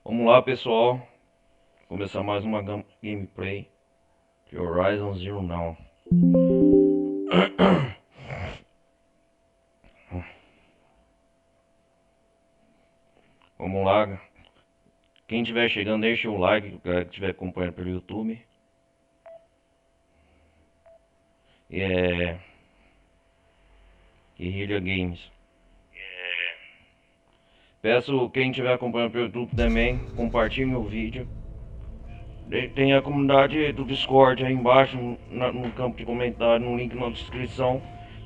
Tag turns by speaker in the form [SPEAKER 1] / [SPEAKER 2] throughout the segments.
[SPEAKER 1] Vamos lá, pessoal. Começar mais uma gameplay de Horizon Zero Dawn. Vamos lá. Quem estiver chegando, deixa o like. Quem estiver acompanhando pelo YouTube. Guerrilla Games. Peço quem estiver acompanhando pelo YouTube também, compartilhe o vídeo. Tem a comunidade do Discord aí embaixo, no campo de comentário, no link na descrição.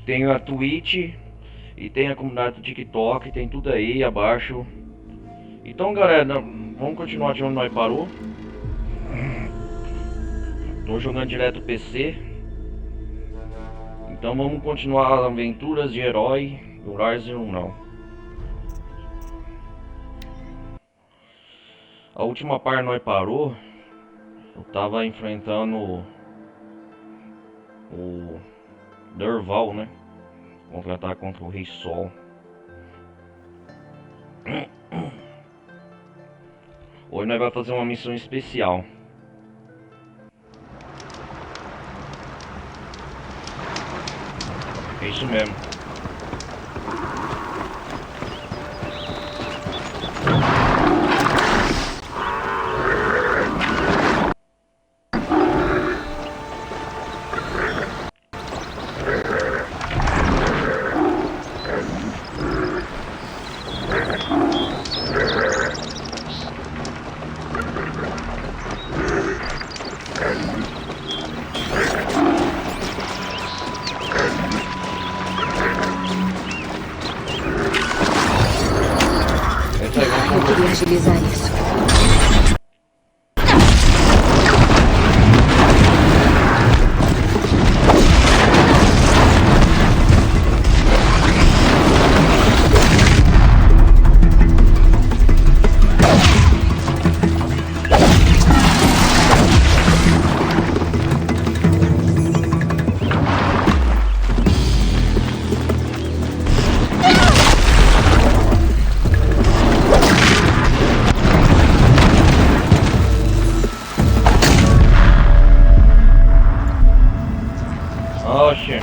[SPEAKER 1] Tem a Twitch e tem a comunidade do TikTok, tem tudo aí abaixo. Então, galera, vamos continuar de onde nós parou. Tô jogando direto PC. Então vamos continuar as aventuras de herói do Horizon não. A última parte nós parou. Eu tava enfrentando o Dervahl, né? Contra-ataque contra o Rei Sol. Hoje nós vamos fazer uma missão especial. É isso mesmo.
[SPEAKER 2] Eu queria agilizar isso.
[SPEAKER 1] Oxe.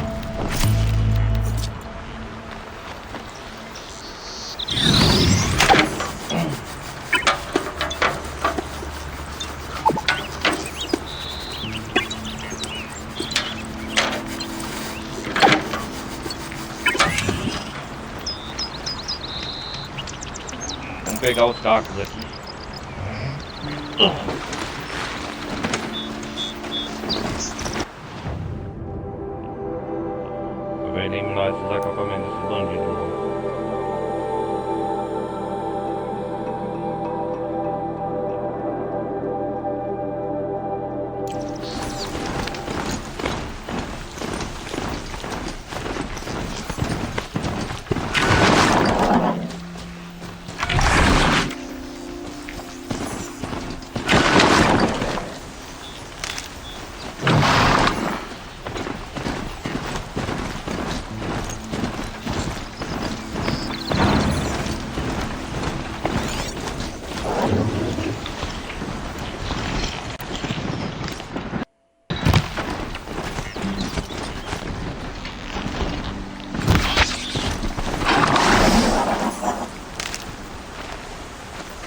[SPEAKER 1] Vamos pegar os cacos aqui. Eu vou eliminar esses acampamentos desses bandidos.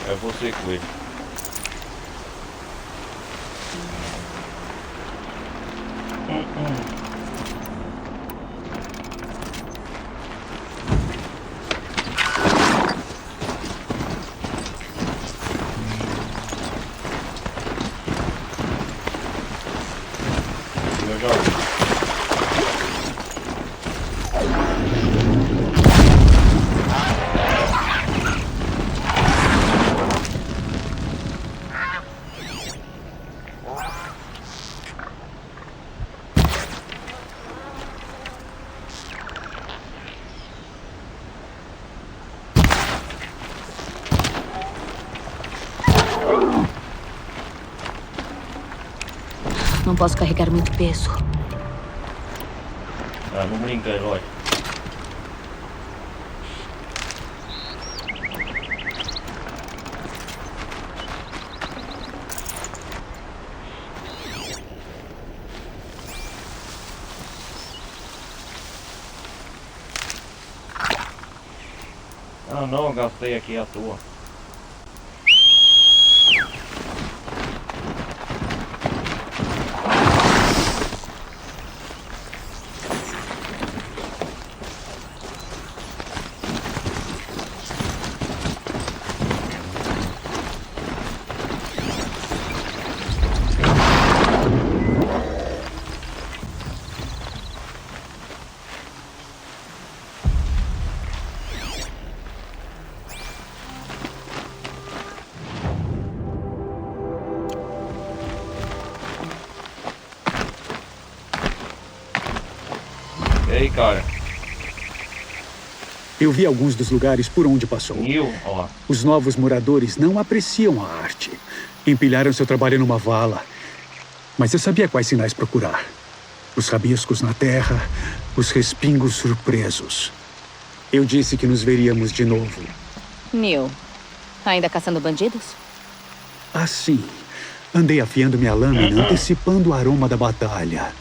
[SPEAKER 1] É você com ele. Eu já vi.
[SPEAKER 2] Não posso carregar muito peso.
[SPEAKER 1] Ah, não brinca, herói. Ah não, eu gastei aqui à toa. E aí, cara?
[SPEAKER 3] Eu vi alguns dos lugares por onde passou.
[SPEAKER 1] Neil, ó lá.
[SPEAKER 3] Os novos moradores não apreciam a arte. Empilharam seu trabalho numa vala. Mas eu sabia quais sinais procurar. Os rabiscos na terra, os respingos surpresos. Eu disse que nos veríamos de novo.
[SPEAKER 2] Neil, ainda caçando bandidos?
[SPEAKER 3] Assim, andei afiando minha lâmina, antecipando o aroma da batalha.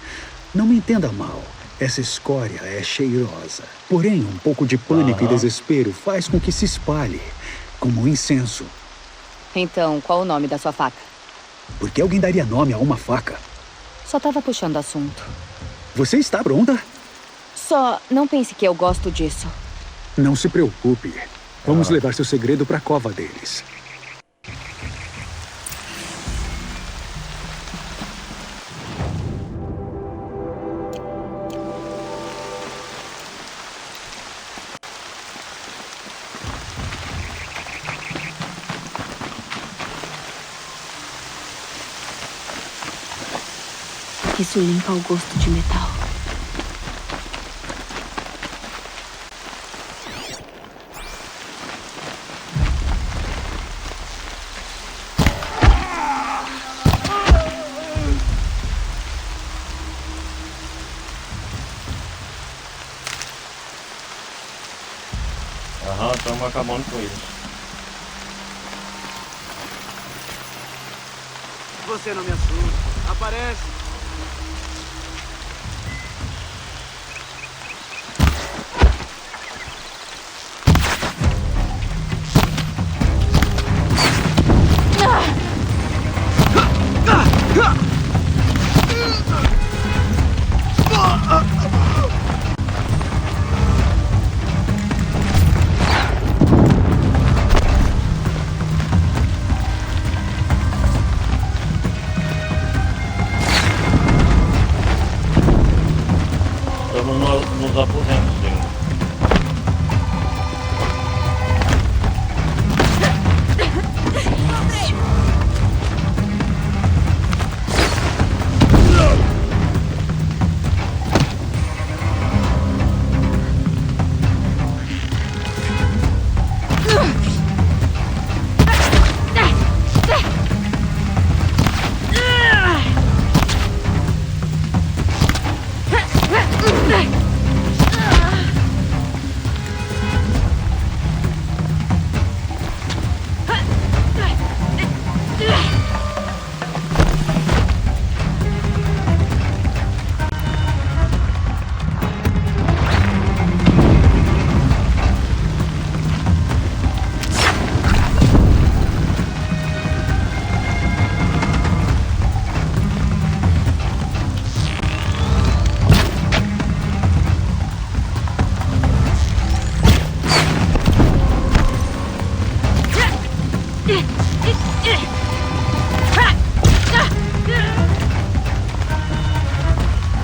[SPEAKER 3] Não me entenda mal. Essa escória é cheirosa. Porém, um pouco de pânico e desespero faz com que se espalhe, como um incenso.
[SPEAKER 2] Então, qual o nome da sua faca?
[SPEAKER 3] Por que alguém daria nome a uma faca?
[SPEAKER 2] Só tava puxando assunto.
[SPEAKER 3] Você está pronta?
[SPEAKER 2] Só não pense que eu gosto disso.
[SPEAKER 3] Não se preocupe. Vamos levar seu segredo para a cova deles.
[SPEAKER 2] Isso limpa o gosto de metal.
[SPEAKER 1] Aham, estamos acabando com eles.
[SPEAKER 4] Você não me assusta. Aparece.
[SPEAKER 1] Estamos nos aposentos dele.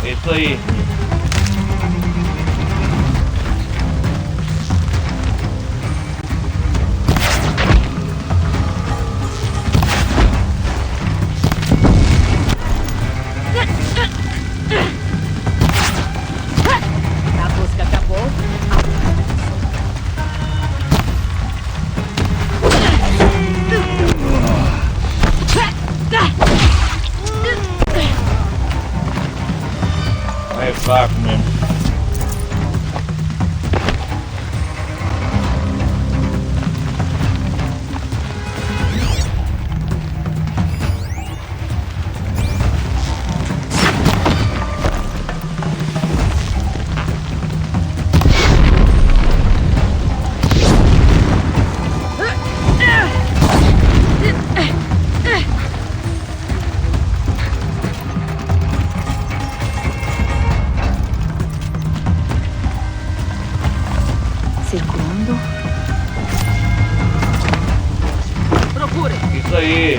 [SPEAKER 1] É isso aí.
[SPEAKER 2] A busca acabou.
[SPEAKER 1] É fraco mesmo. Isso aí.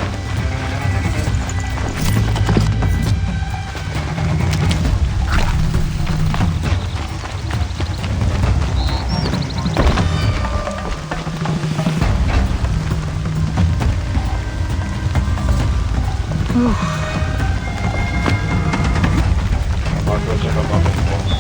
[SPEAKER 1] Agora vai se acabar com fome.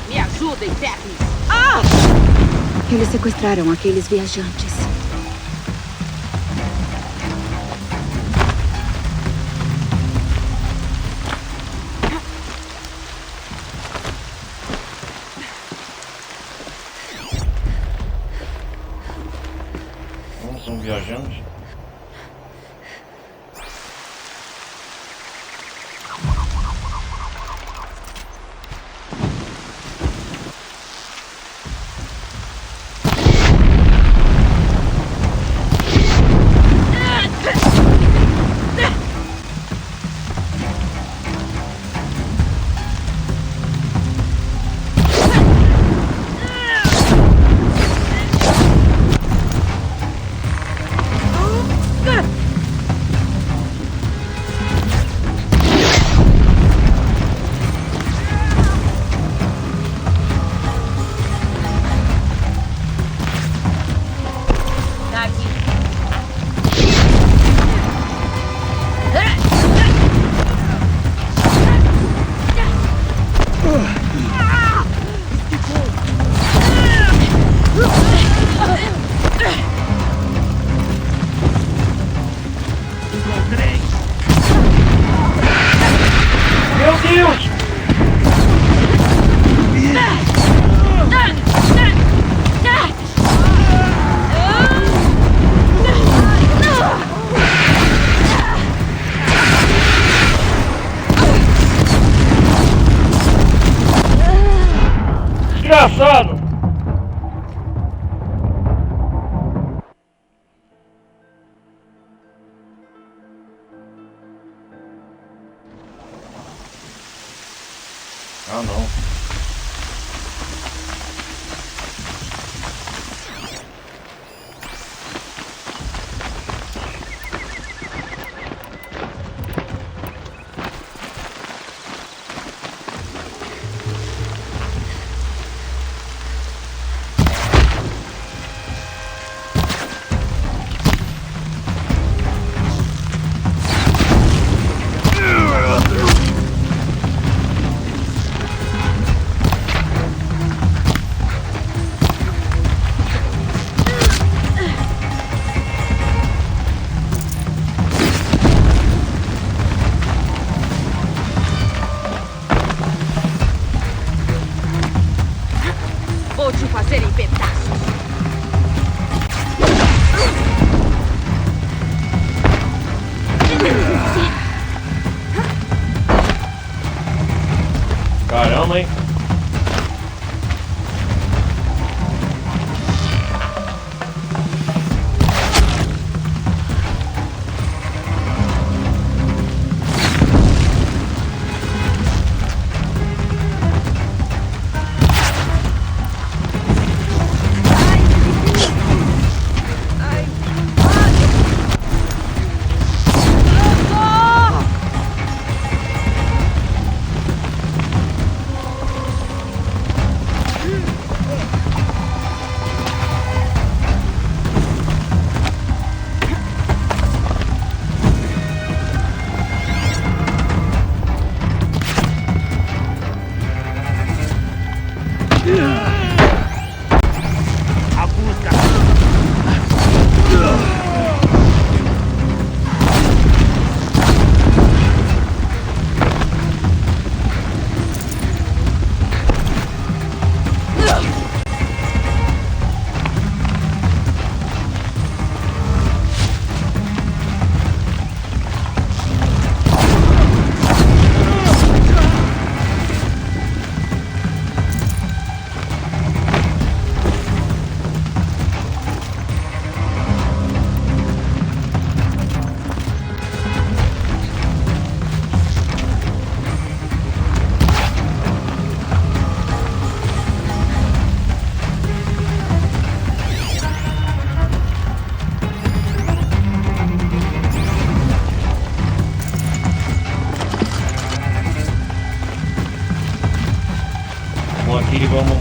[SPEAKER 5] Me ajudem, Ternis!
[SPEAKER 2] Eles sequestraram aqueles viajantes.
[SPEAKER 1] Não são viajantes?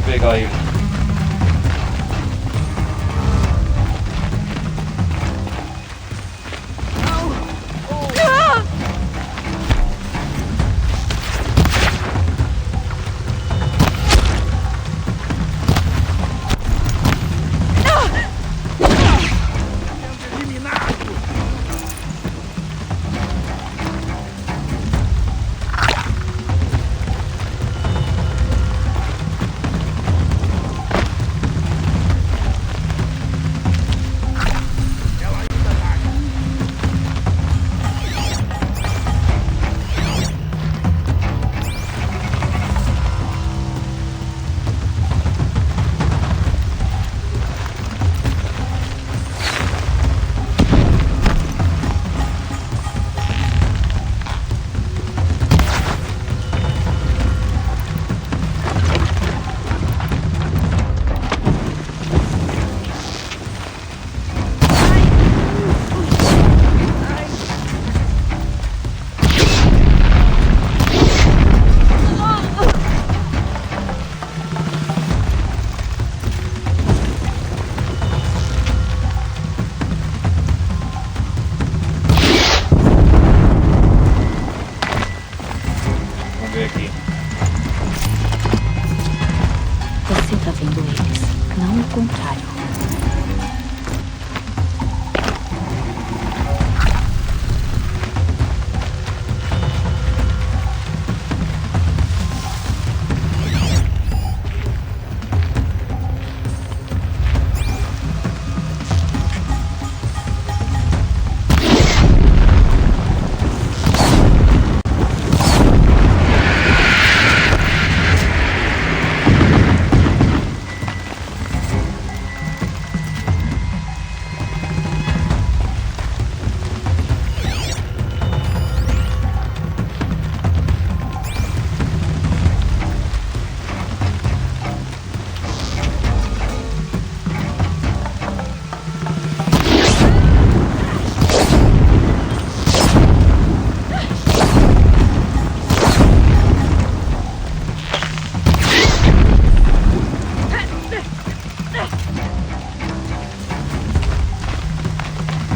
[SPEAKER 1] pegar ele. Aqui.
[SPEAKER 2] Você tá vendo eles, não o contrário.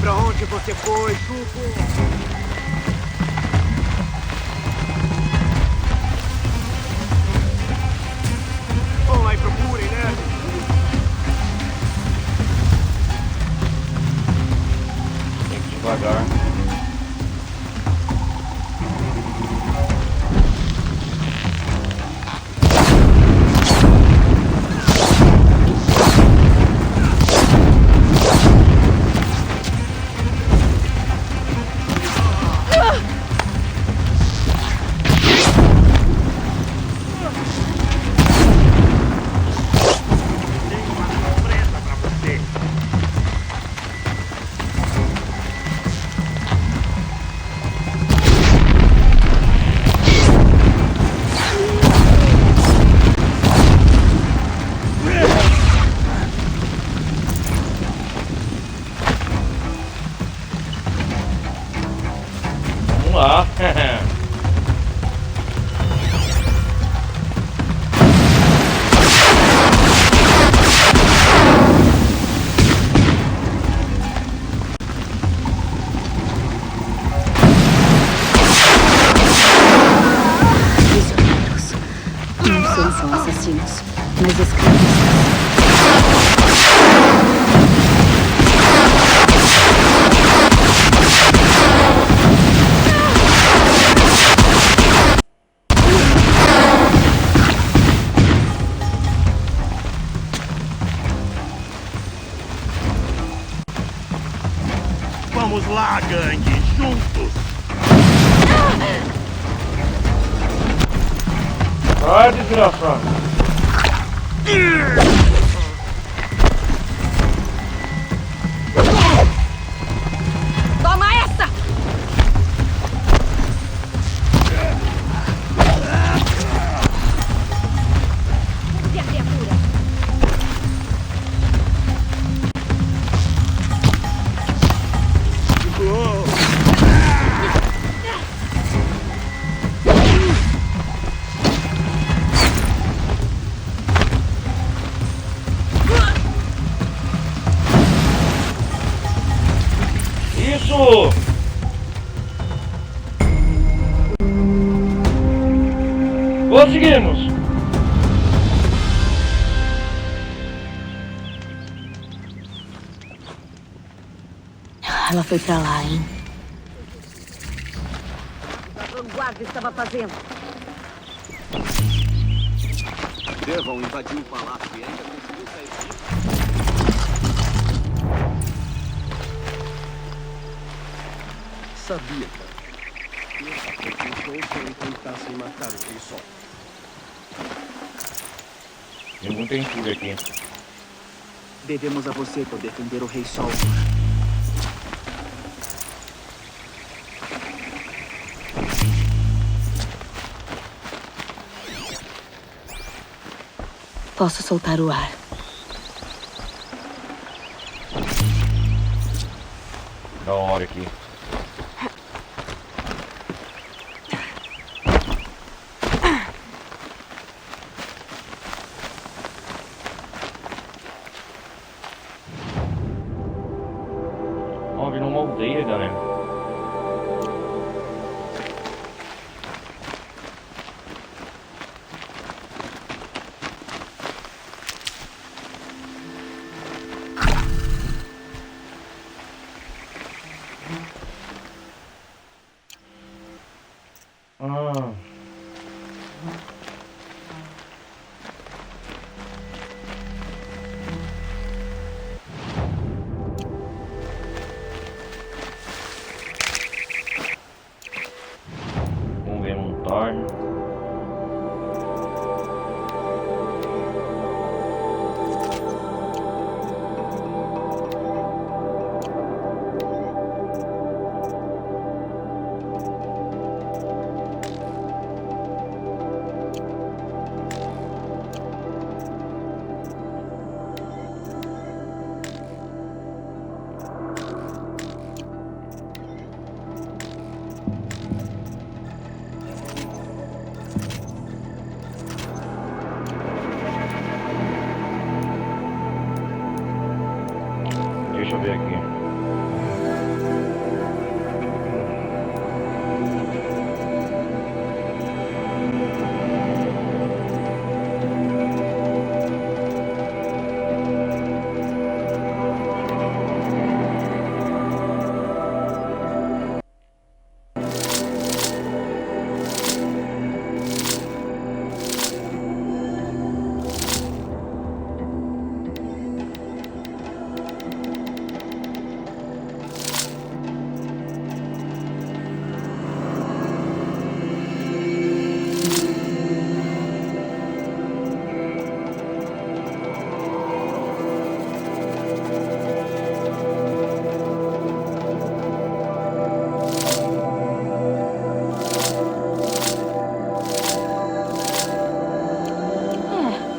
[SPEAKER 4] Pra onde você foi, Chupo? Vão lá e procurem, né?
[SPEAKER 1] Tem que ir devagar. Vamos lá.
[SPEAKER 2] Prisioneiros. Não sei se são assassinos, mas escravos.
[SPEAKER 5] Vamos lá, gangue, juntos!
[SPEAKER 1] Vai, desgraçado.
[SPEAKER 2] Toma essa! Cadê a criatura?
[SPEAKER 1] isso! Conseguimos!
[SPEAKER 2] Ela foi pra lá, hein?
[SPEAKER 6] A vanguarda estava fazendo.
[SPEAKER 4] Devon invadiu o palácio e ainda conseguiu sair vivo.
[SPEAKER 7] Sabia, cara. Eu pensou que ele tentasse matar o Rei Sol.
[SPEAKER 1] Tem muita entulho aqui.
[SPEAKER 4] Devemos a você por defender o Rei Sol.
[SPEAKER 2] Posso soltar o ar.
[SPEAKER 1] Da hora aqui. Ó, virou uma aldeia, galera. Ah. Vamos ver montar. Deixa eu ver aqui.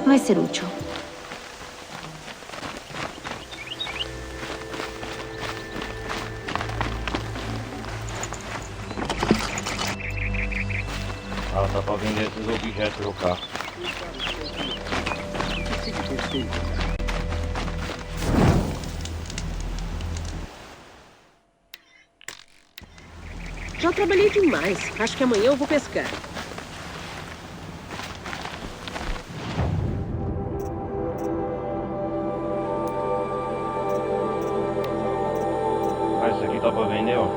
[SPEAKER 2] Vai ser útil.
[SPEAKER 1] Ah, dá pra vender esses objetos do carro.
[SPEAKER 6] Já trabalhei demais. Acho que amanhã eu vou pescar.
[SPEAKER 1] Ah, isso aqui dá pra vender, ó.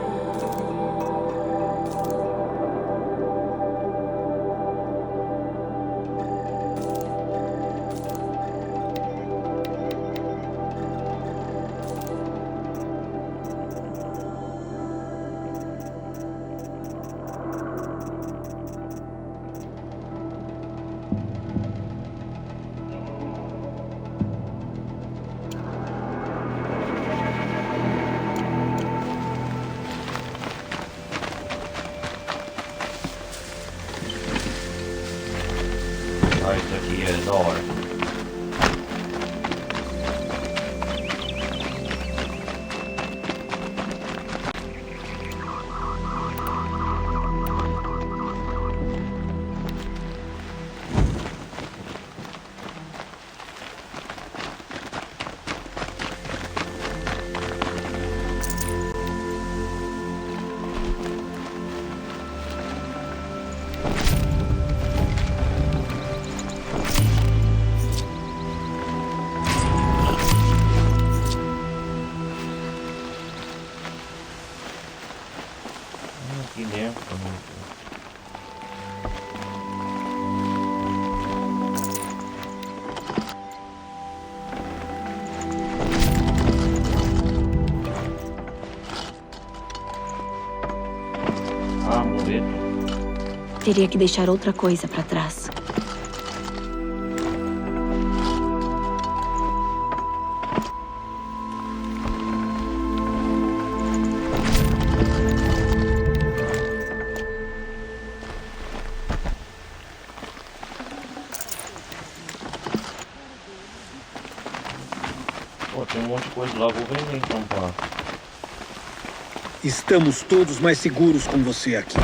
[SPEAKER 1] Ah, isso aqui é da hora. Ah, amuleto.
[SPEAKER 2] Teria que deixar outra coisa pra trás.
[SPEAKER 1] Pô, tem um monte de coisa lá, vou vender então, pá.
[SPEAKER 3] Estamos todos mais seguros com você aqui.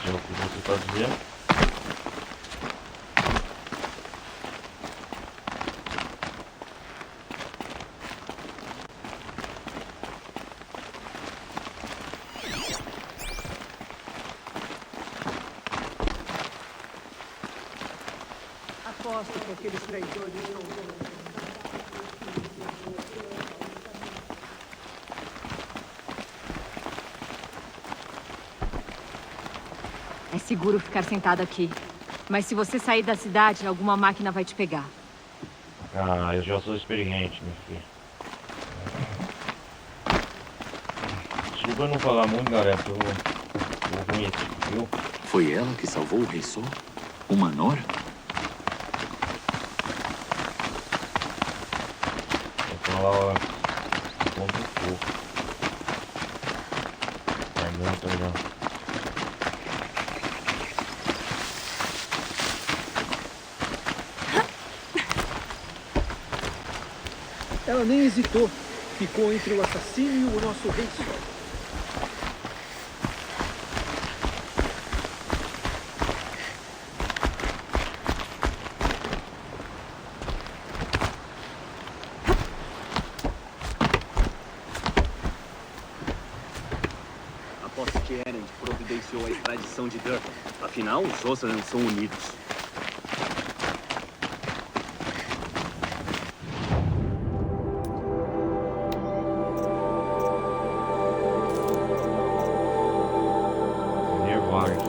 [SPEAKER 1] É o que você tá dizendo.
[SPEAKER 4] Aposto que aqueles traidores estão...
[SPEAKER 8] É seguro ficar sentado aqui. Mas se você sair da cidade, alguma máquina vai te pegar.
[SPEAKER 1] Ah, eu já sou experiente, meu filho. Desculpa eu não falar muito, galera, porque eu vou conhecer, viu?
[SPEAKER 9] Foi ela que salvou o Rei Sol? Uma Nora?
[SPEAKER 1] Vou falar ponto pouco. Vai muito já.
[SPEAKER 4] Ela nem hesitou. Ficou entre o assassino e o nosso rei sol.
[SPEAKER 7] Aposto que Erend providenciou a extradição de Durban. Afinal, os Osran são unidos.
[SPEAKER 1] Nervais.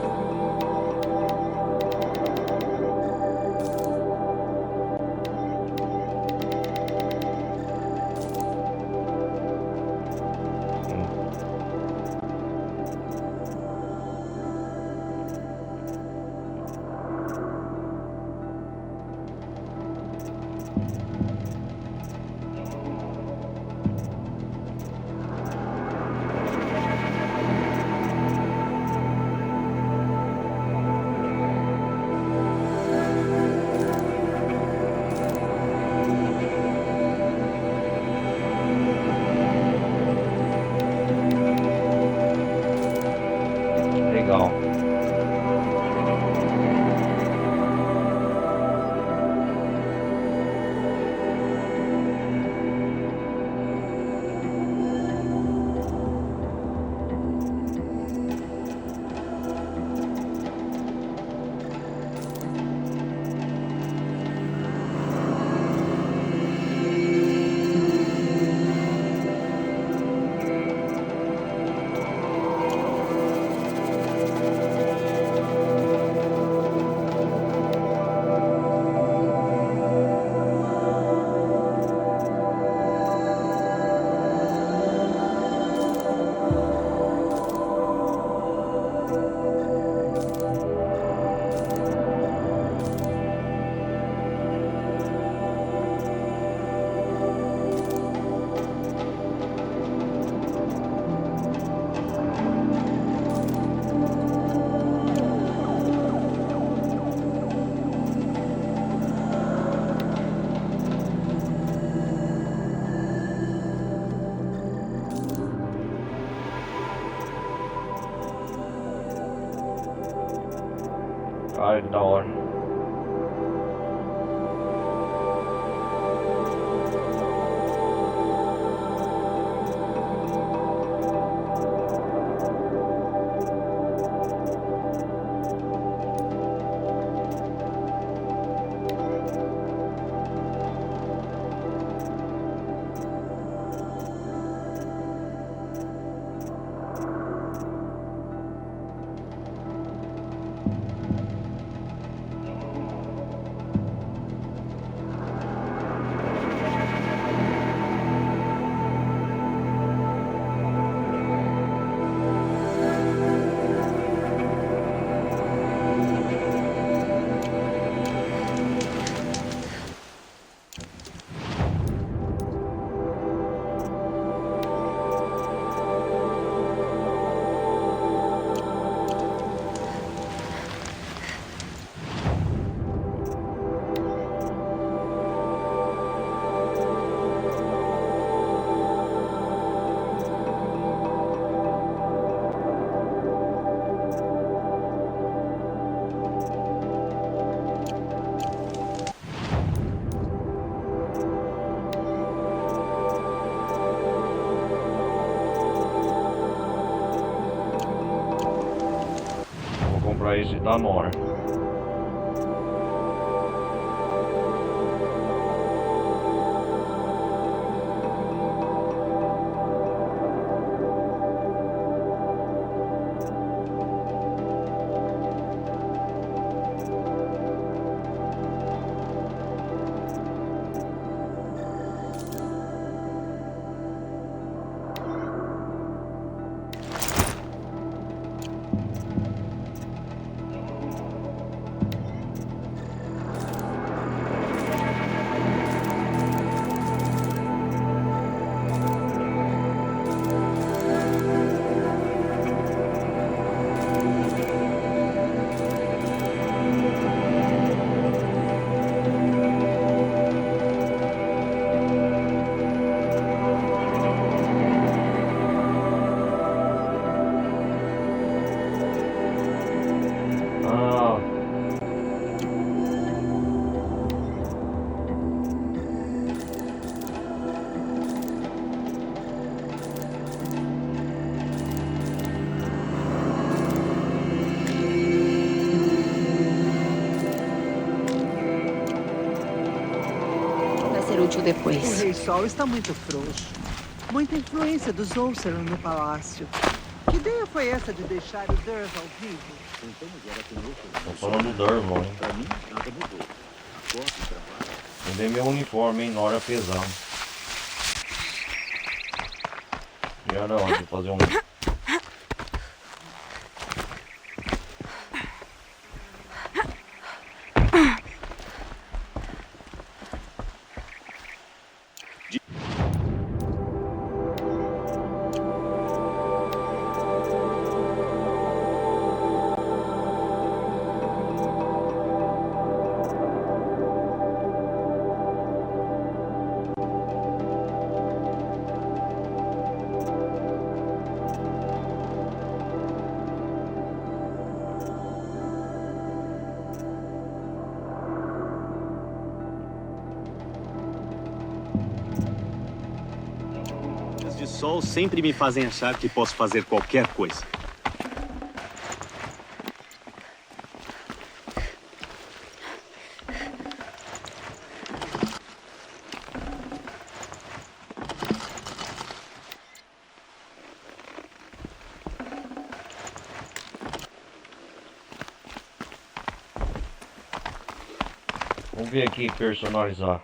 [SPEAKER 1] Legal. Ai, que da hora. esse da Nora.
[SPEAKER 2] Útil
[SPEAKER 10] O
[SPEAKER 2] depois.
[SPEAKER 10] Rei Sol está muito frouxo. Muita influência dos Ulceron no palácio. Que ideia foi essa de deixar o Durf ao vivo?
[SPEAKER 7] Então agora tem outro.
[SPEAKER 1] Tô falando do Durval, hein?
[SPEAKER 7] Pra mim, nada mudou. Gosto do trabalho.
[SPEAKER 1] Mudei meu uniforme, hein? Nora pesado. E era hora de fazer um...
[SPEAKER 7] Os de sol sempre me fazem achar que posso fazer qualquer coisa.
[SPEAKER 1] Vamos ver aqui, personalizar.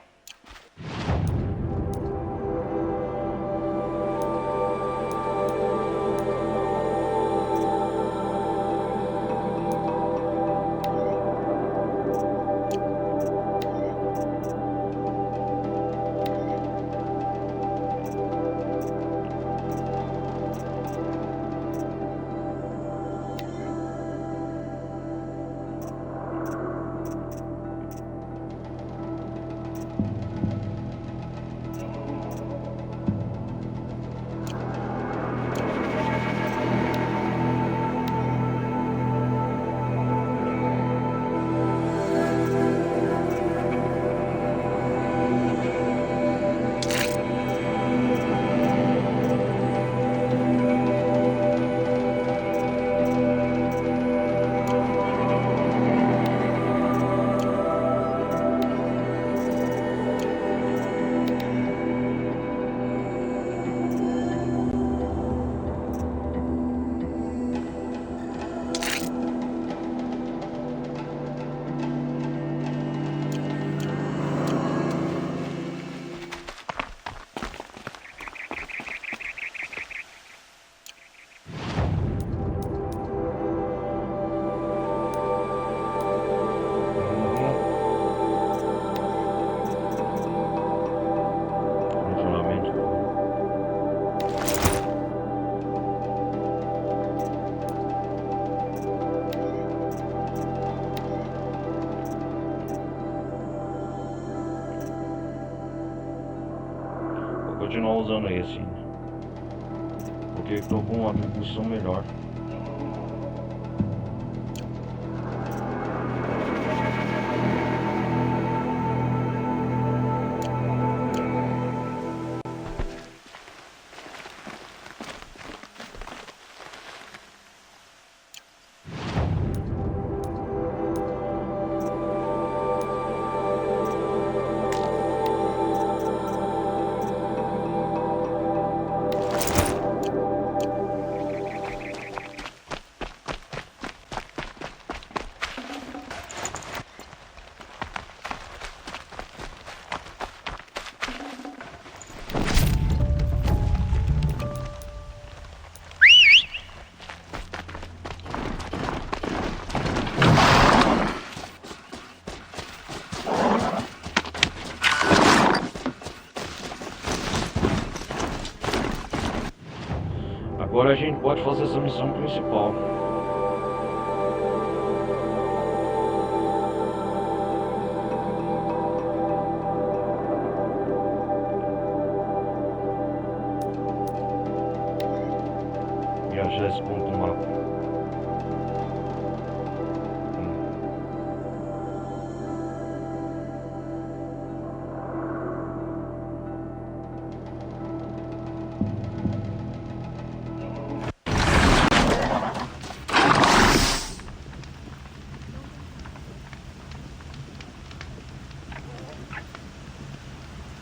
[SPEAKER 1] Continuar usando esse, porque estou com uma atribuição melhor. agora a gente pode fazer essa missão principal. E achar esse ponto no mapa.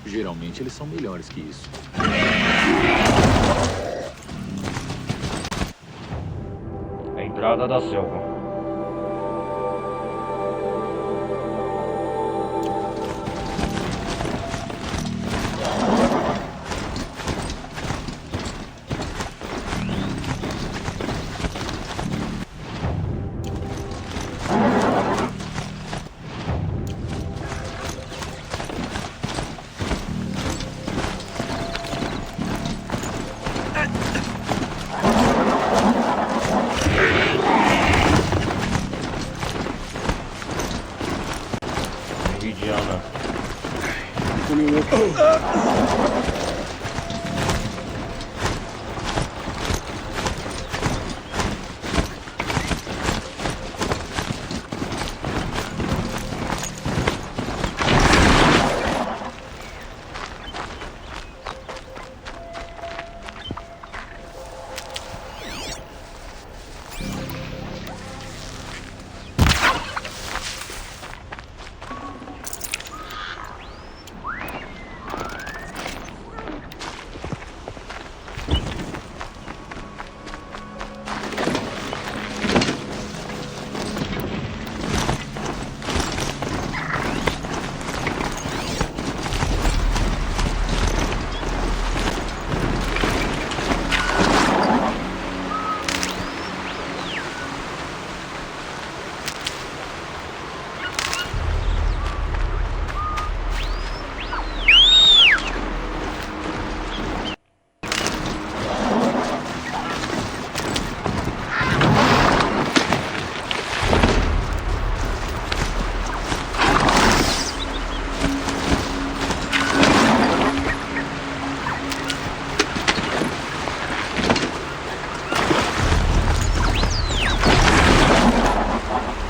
[SPEAKER 9] Geralmente eles são melhores que isso.
[SPEAKER 1] A entrada da selva. Meridiana.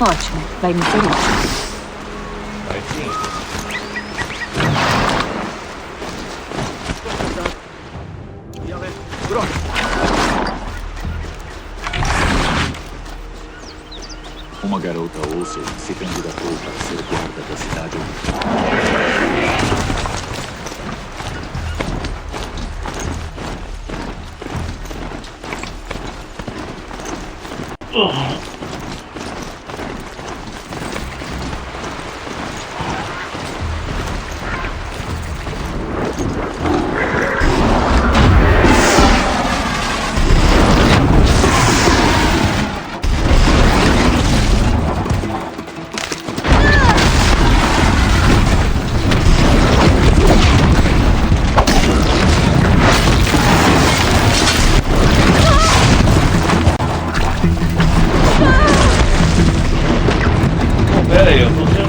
[SPEAKER 2] Ótimo, vai me ser útil.
[SPEAKER 1] Vai sim.
[SPEAKER 9] Uma garota Olsen se candidatou para ser guarda da cidade.
[SPEAKER 1] Pera aí, eu tô sendo...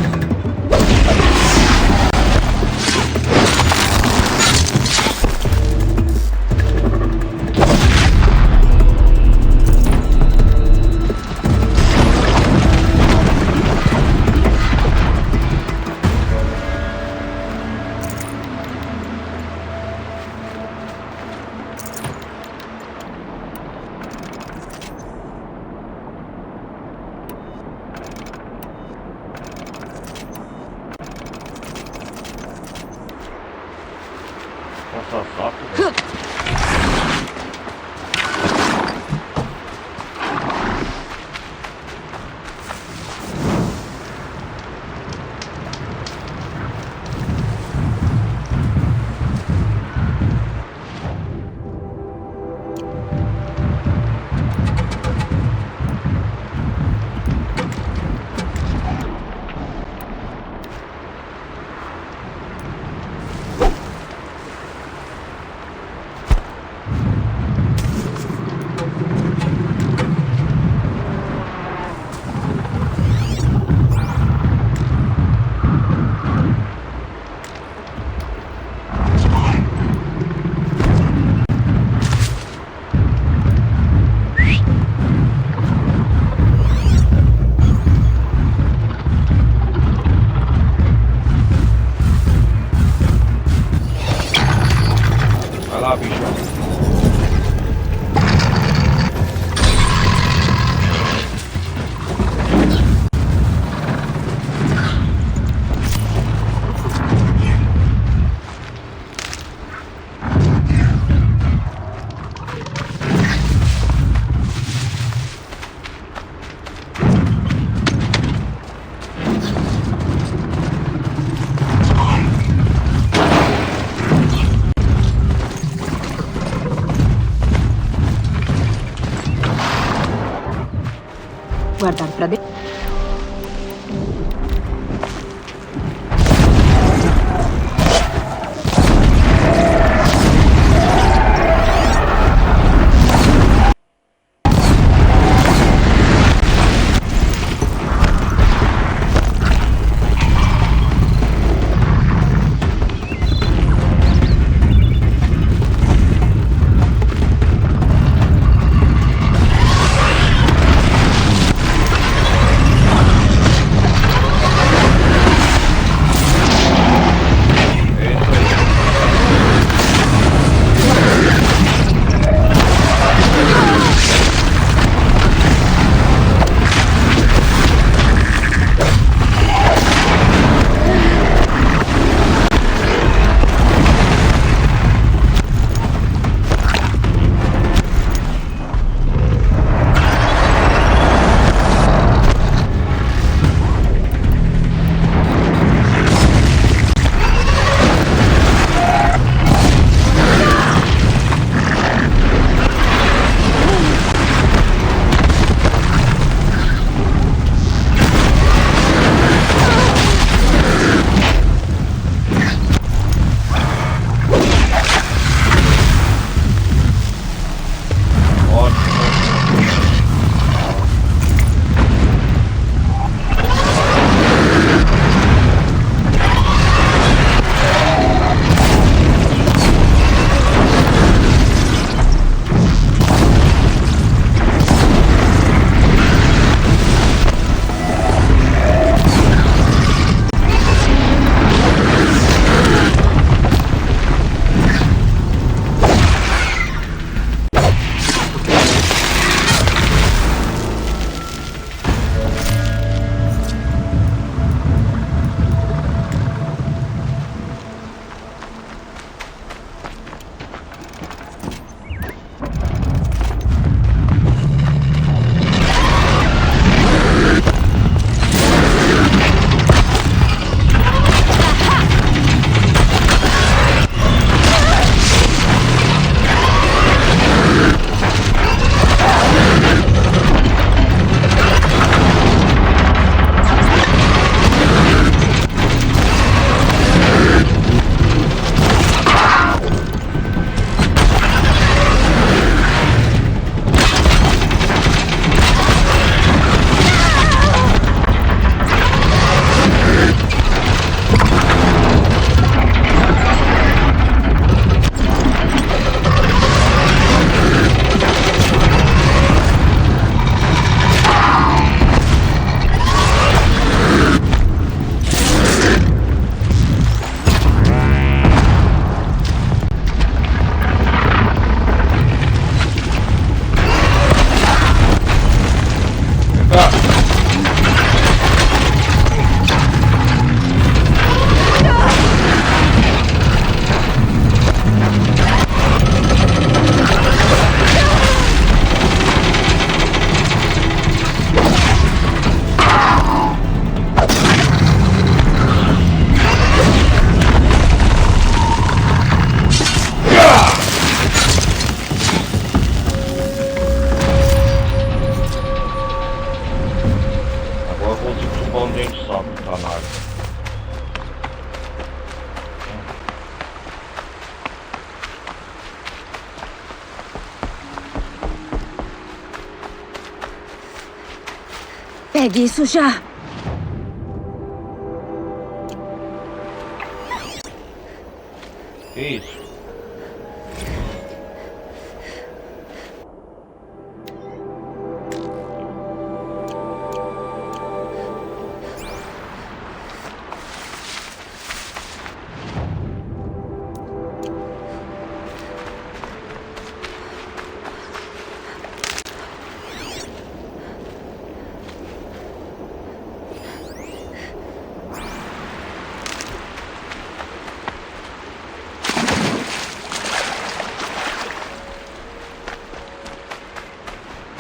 [SPEAKER 1] Nossa, saco, velho.
[SPEAKER 8] Guardar pra depois.
[SPEAKER 2] Pegue isso já!
[SPEAKER 1] Que isso?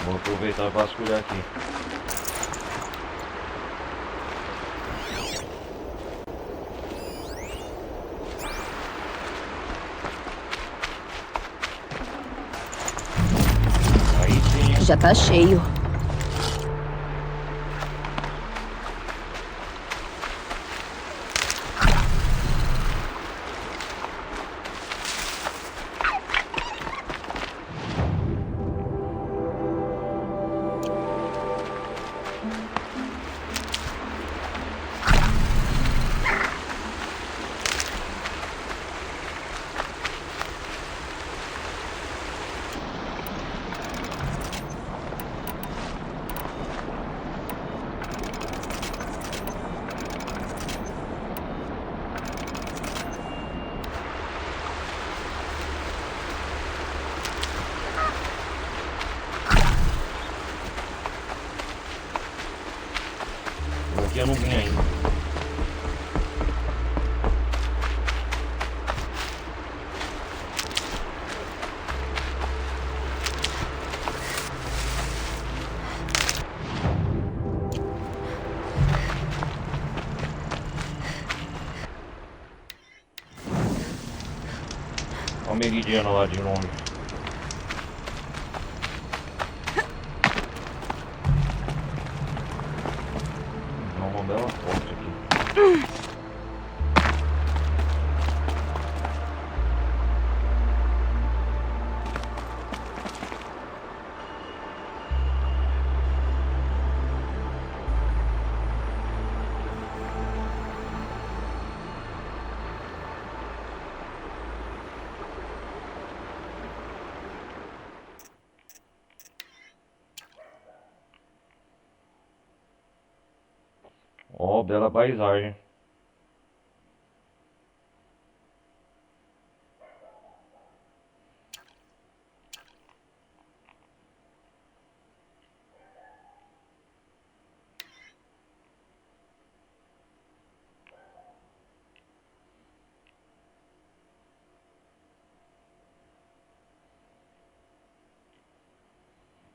[SPEAKER 1] Vou aproveitar e vasculhar aqui.
[SPEAKER 2] Já tá cheio.
[SPEAKER 1] Olha o meridiano lá de longe. Dá uma bela foto aqui. Ó, bela paisagem.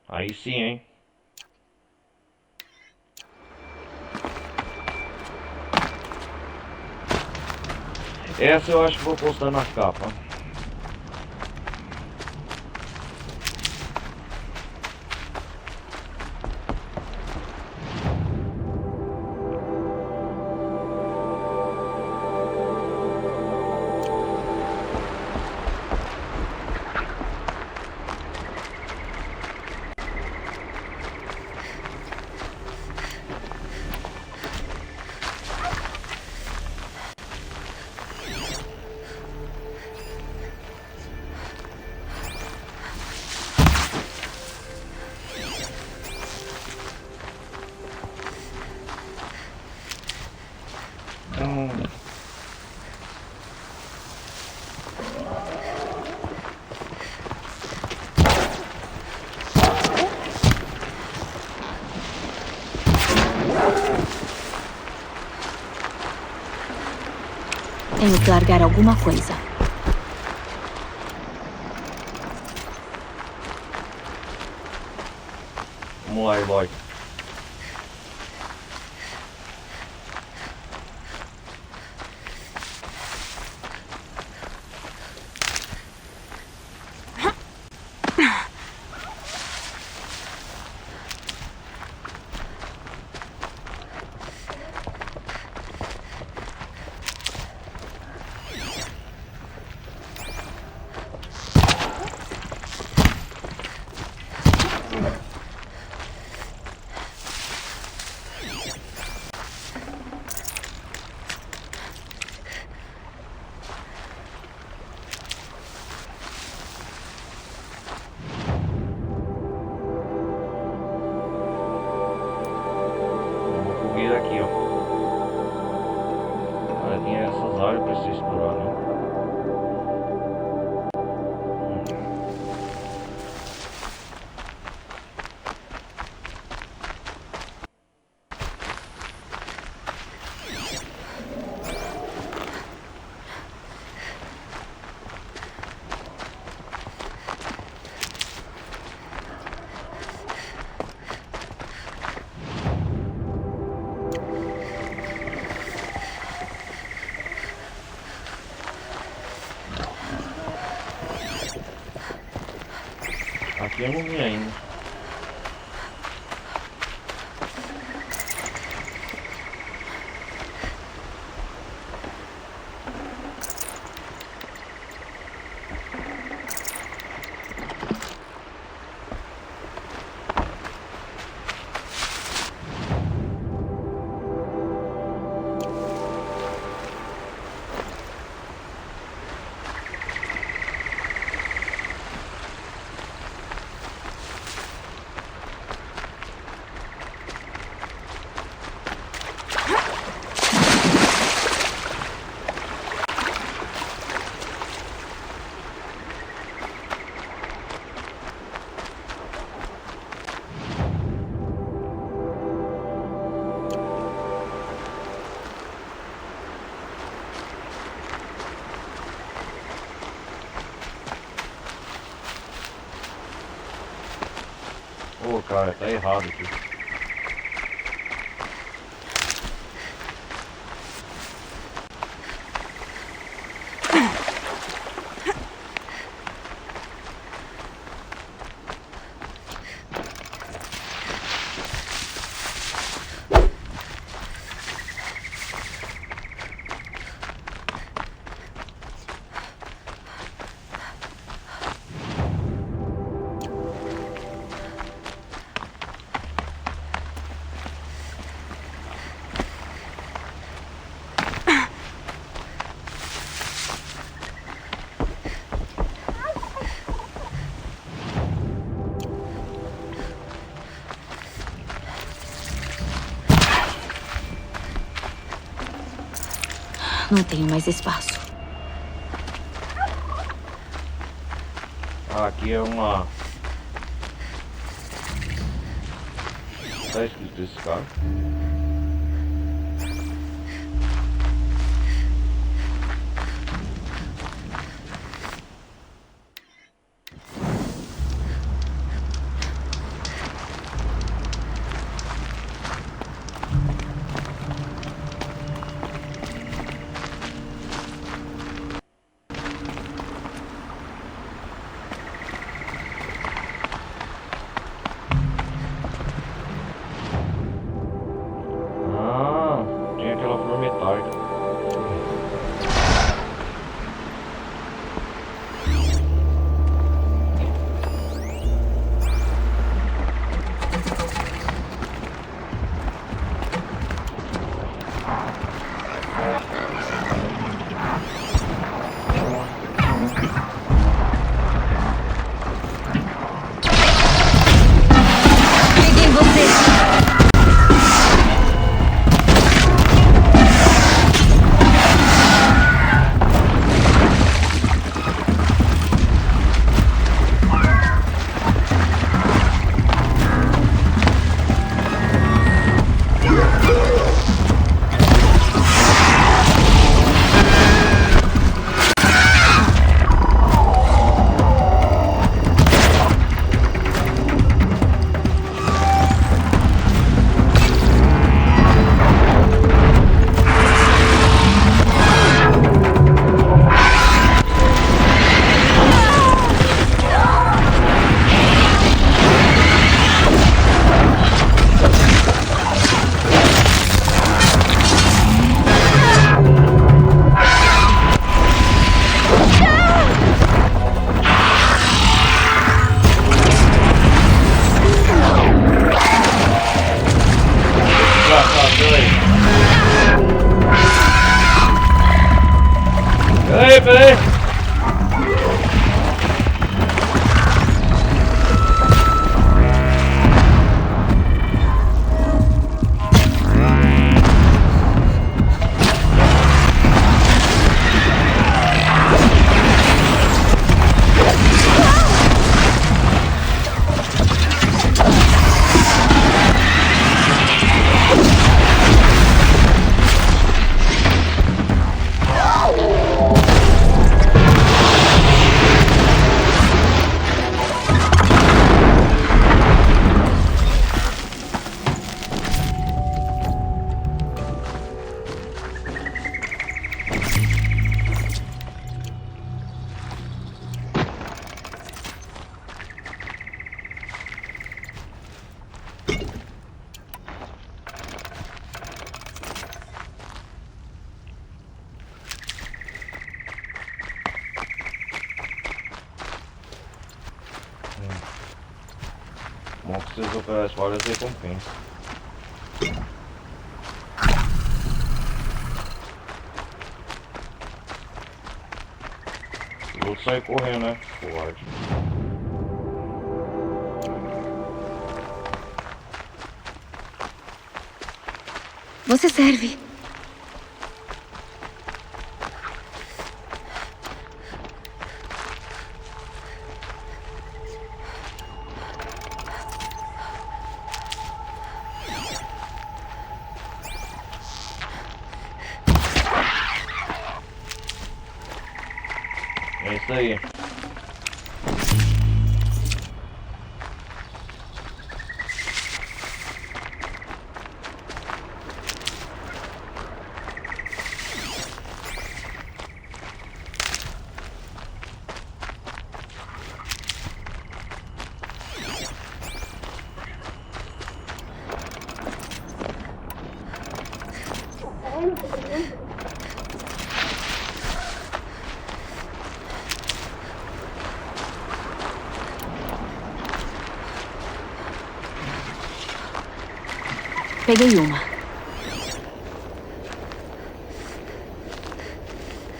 [SPEAKER 1] Aí sim, hein? Essa eu acho que vou postar na capa.
[SPEAKER 2] Tenho que largar alguma coisa.
[SPEAKER 1] Vamos lá, Eloy. Aqui, ó. Olha, tem essas áreas pra você explorar, né? Aqui eu não vi ainda. cara, tá errado aqui.
[SPEAKER 2] Não tenho mais espaço.
[SPEAKER 1] Aqui é uma... Tá escrito esse cara. Peraí. Bom que vocês operam várias recompensas. O outro sai correndo, né? Covarde.
[SPEAKER 2] Você serve.
[SPEAKER 1] É isso aí.
[SPEAKER 2] Peguei uma.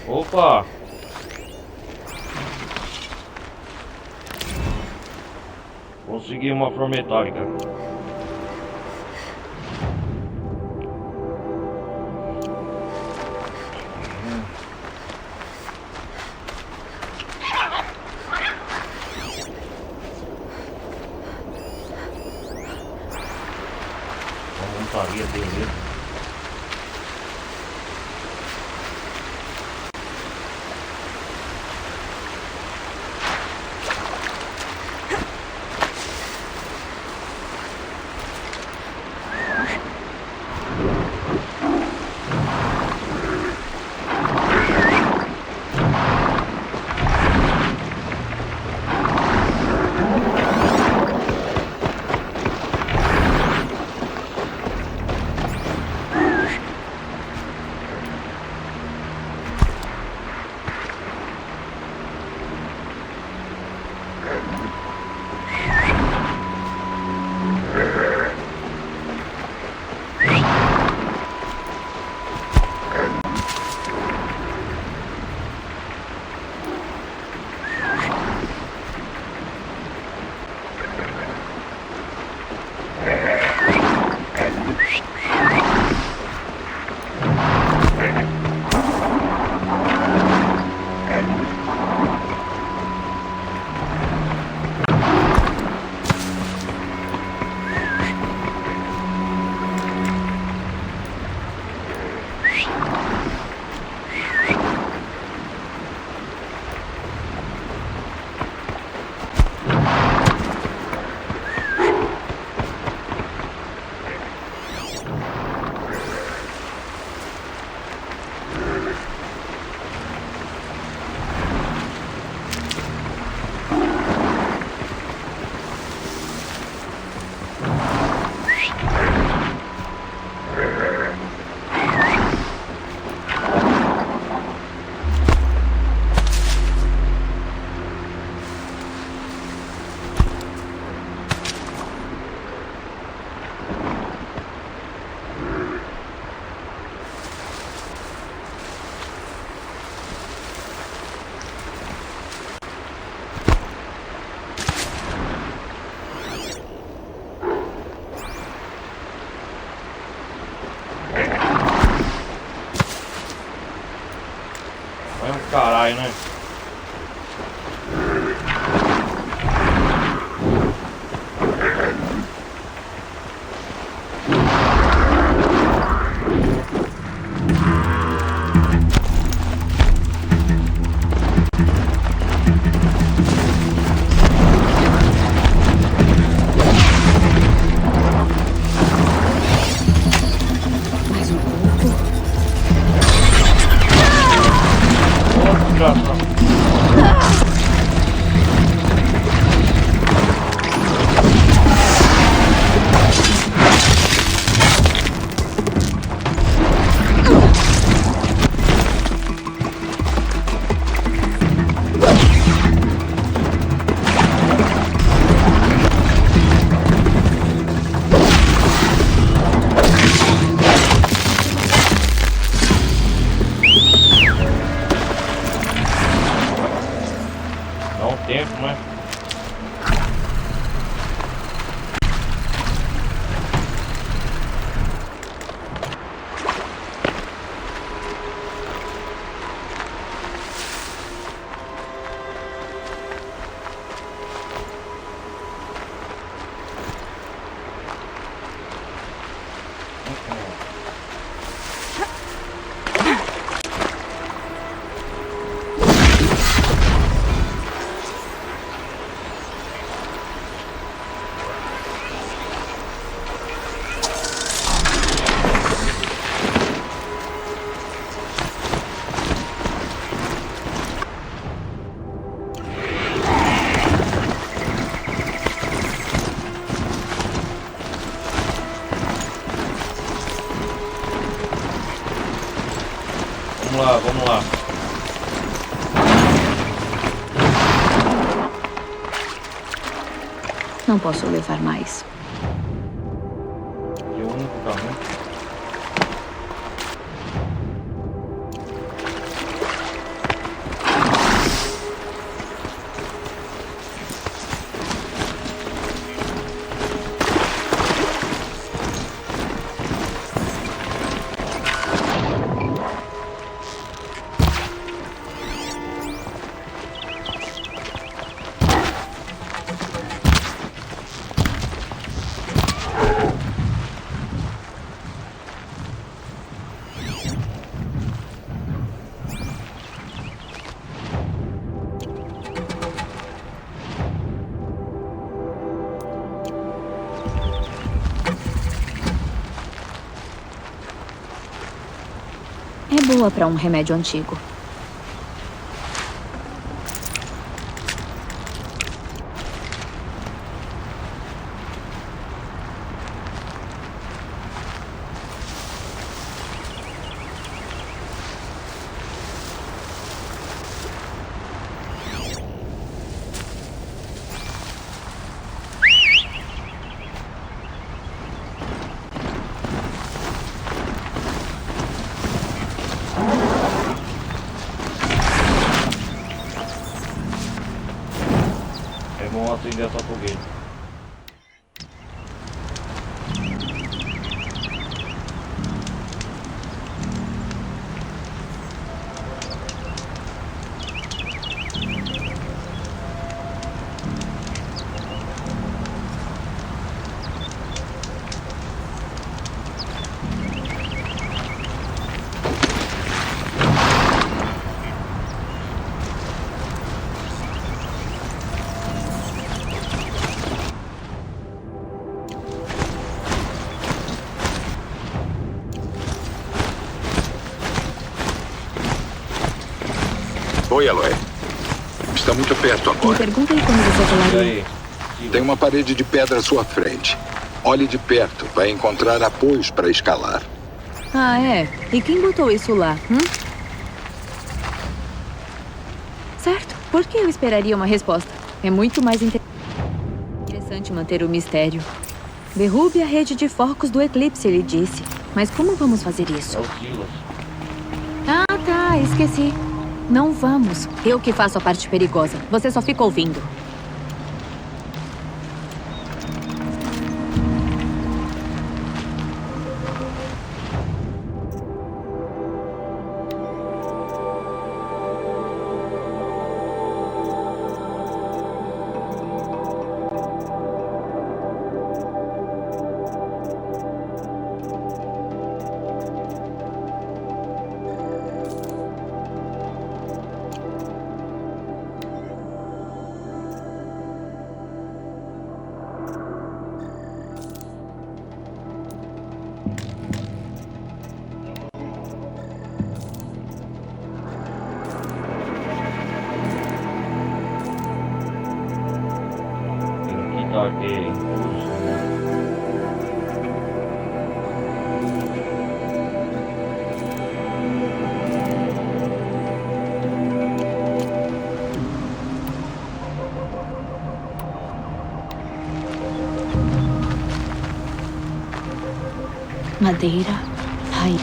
[SPEAKER 1] Opa! Consegui uma flor metálica. A montaria dele. Caralho, né?
[SPEAKER 2] Mais um pouco.
[SPEAKER 1] Dá um tempo, né? Vamos lá.
[SPEAKER 2] Não posso levar mais.
[SPEAKER 1] E o único caminho.
[SPEAKER 2] boa para um remédio antigo.
[SPEAKER 1] É bom acender essa fogueira.
[SPEAKER 11] Oi, Aloy. Está muito perto
[SPEAKER 2] Me
[SPEAKER 11] agora.
[SPEAKER 2] perguntem como você
[SPEAKER 1] E
[SPEAKER 2] falaria.
[SPEAKER 1] aí?
[SPEAKER 11] Tem uma parede de pedra à sua frente. Olhe de perto, vai encontrar apoios para escalar.
[SPEAKER 2] Ah, é? E quem botou isso lá, Certo. Por que eu esperaria uma resposta? É muito mais interessante manter o mistério. Derrube a rede de focos do eclipse, ele disse. Mas como vamos fazer isso?
[SPEAKER 1] É o Silas.
[SPEAKER 2] Ah, tá. Esqueci. Não vamos. Eu que faço a parte perigosa. Você só fica ouvindo.
[SPEAKER 1] Tem que dar aquele impulso, né?
[SPEAKER 2] Madeira, raiz.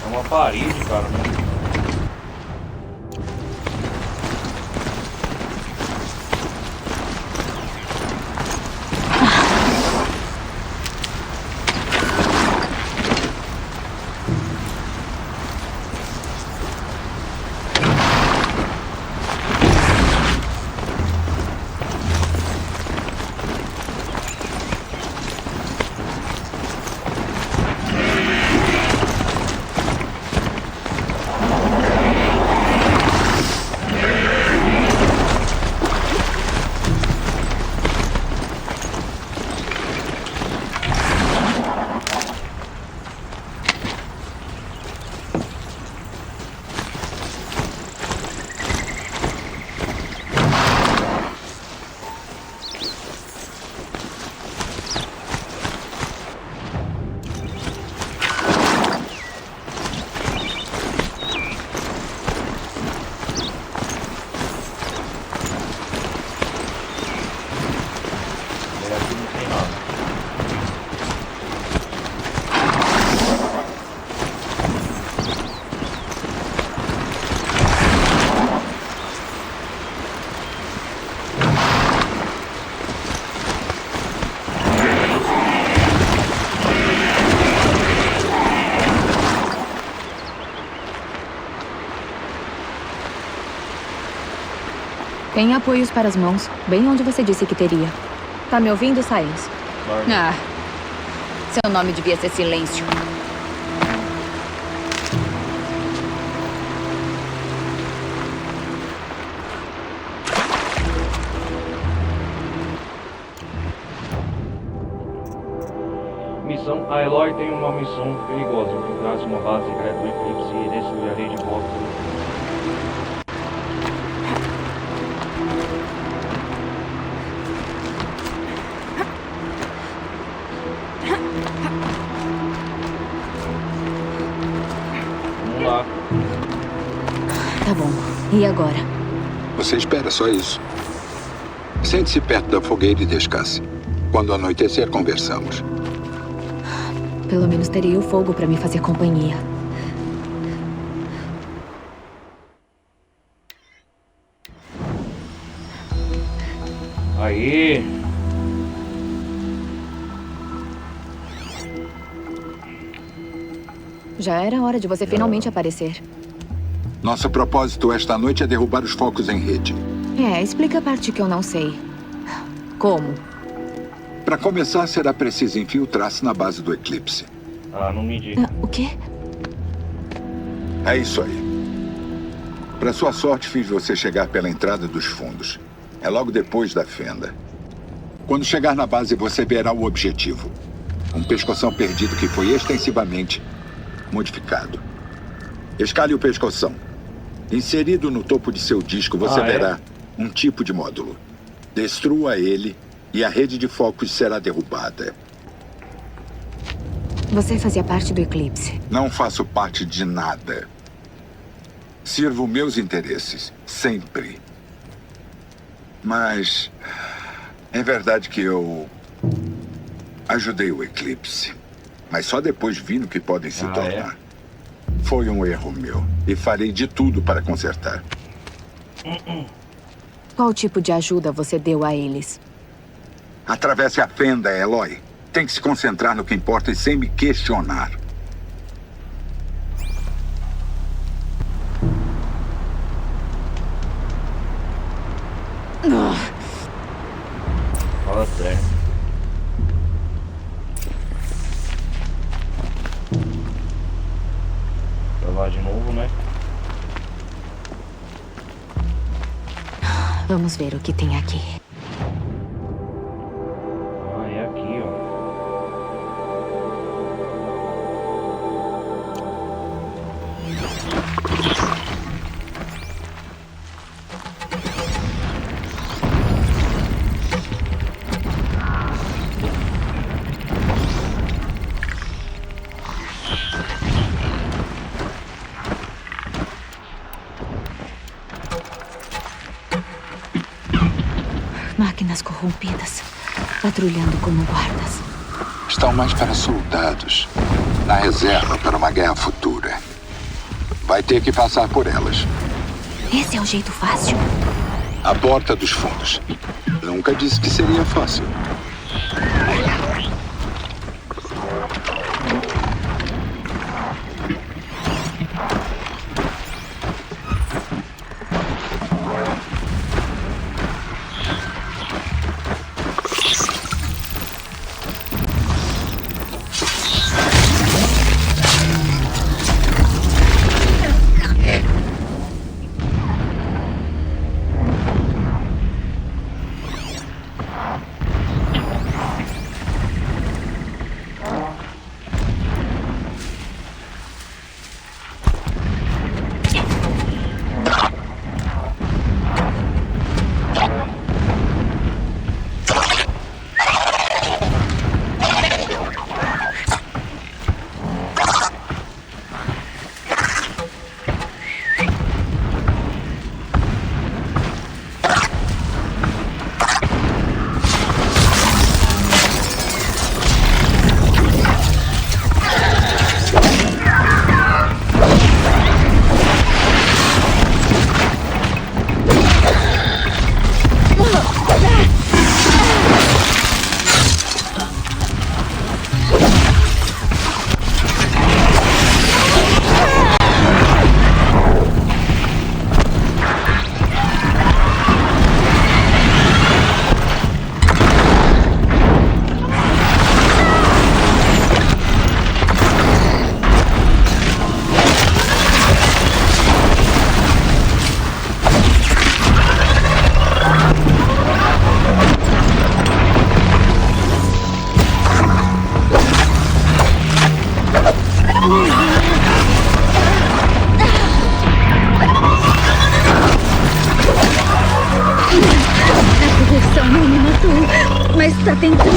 [SPEAKER 1] É uma parede, cara.
[SPEAKER 2] Tem apoios para as mãos, bem onde você disse que teria. Tá me ouvindo, Sainz? Ah, seu nome devia ser Silêncio.
[SPEAKER 1] Missão. A Eloy tem uma missão perigosa. Infiltrar-se uma base secreta do Eclipse e destruir a rede de Focos. Vamos lá.
[SPEAKER 2] Tá bom. E agora?
[SPEAKER 11] Você espera só isso. Sente-se perto da fogueira e descanse. Quando anoitecer, conversamos.
[SPEAKER 2] Pelo menos teria o fogo para me fazer companhia.
[SPEAKER 1] Aí.
[SPEAKER 2] Já era hora de você finalmente aparecer.
[SPEAKER 11] Nosso propósito esta noite é derrubar os focos em rede.
[SPEAKER 2] Explica a parte que eu não sei. Como?
[SPEAKER 11] Para começar, será preciso infiltrar-se na base do Eclipse.
[SPEAKER 1] Ah, não me diga.
[SPEAKER 2] O quê?
[SPEAKER 11] É isso aí. Para sua sorte, fiz você chegar pela entrada dos fundos. É logo depois da fenda. Quando chegar na base, você verá o objetivo. Um pescoção perdido que foi extensivamente modificado. Escale o pescoção. Inserido no topo de seu disco, você verá um tipo de módulo. Destrua ele e a rede de focos será derrubada.
[SPEAKER 2] Você fazia parte do Eclipse.
[SPEAKER 11] Não faço parte de nada. Sirvo meus interesses, sempre. Mas é verdade que eu ajudei o Eclipse. Mas só depois vi no que podem se tornar. Foi um erro meu. E farei de tudo para consertar.
[SPEAKER 2] Qual tipo de ajuda você deu a eles?
[SPEAKER 11] Atravesse a fenda, Eloy. Tem que se concentrar no que importa e sem me questionar.
[SPEAKER 1] Fala sério. Vai lá de novo, né?
[SPEAKER 2] Vamos ver o que tem aqui.
[SPEAKER 1] Ah, é aqui, ó.
[SPEAKER 2] Máquinas corrompidas, patrulhando como guardas.
[SPEAKER 11] Estão mais para soldados, na reserva para uma guerra futura. Vai ter que passar por elas.
[SPEAKER 2] Esse é o jeito fácil?
[SPEAKER 11] A porta dos fundos. Nunca disse que seria fácil.
[SPEAKER 2] Não me matou, mas tá tentando.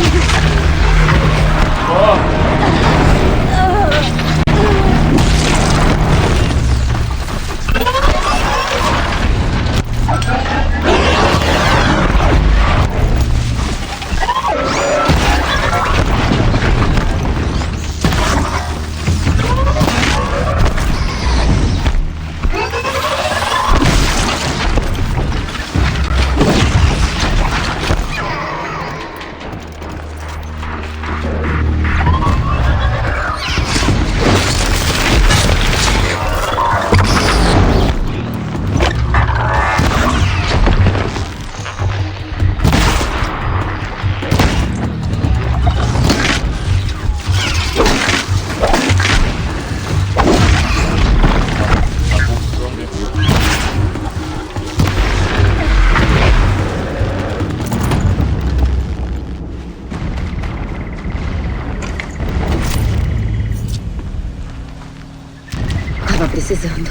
[SPEAKER 2] Tava precisando.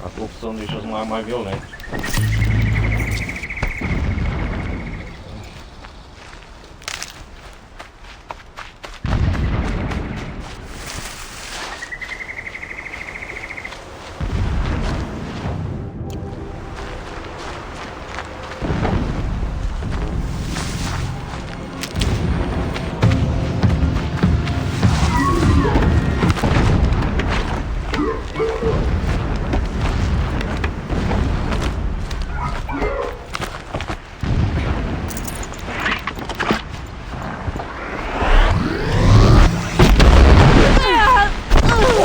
[SPEAKER 1] A corrupção deixa os mais violentos.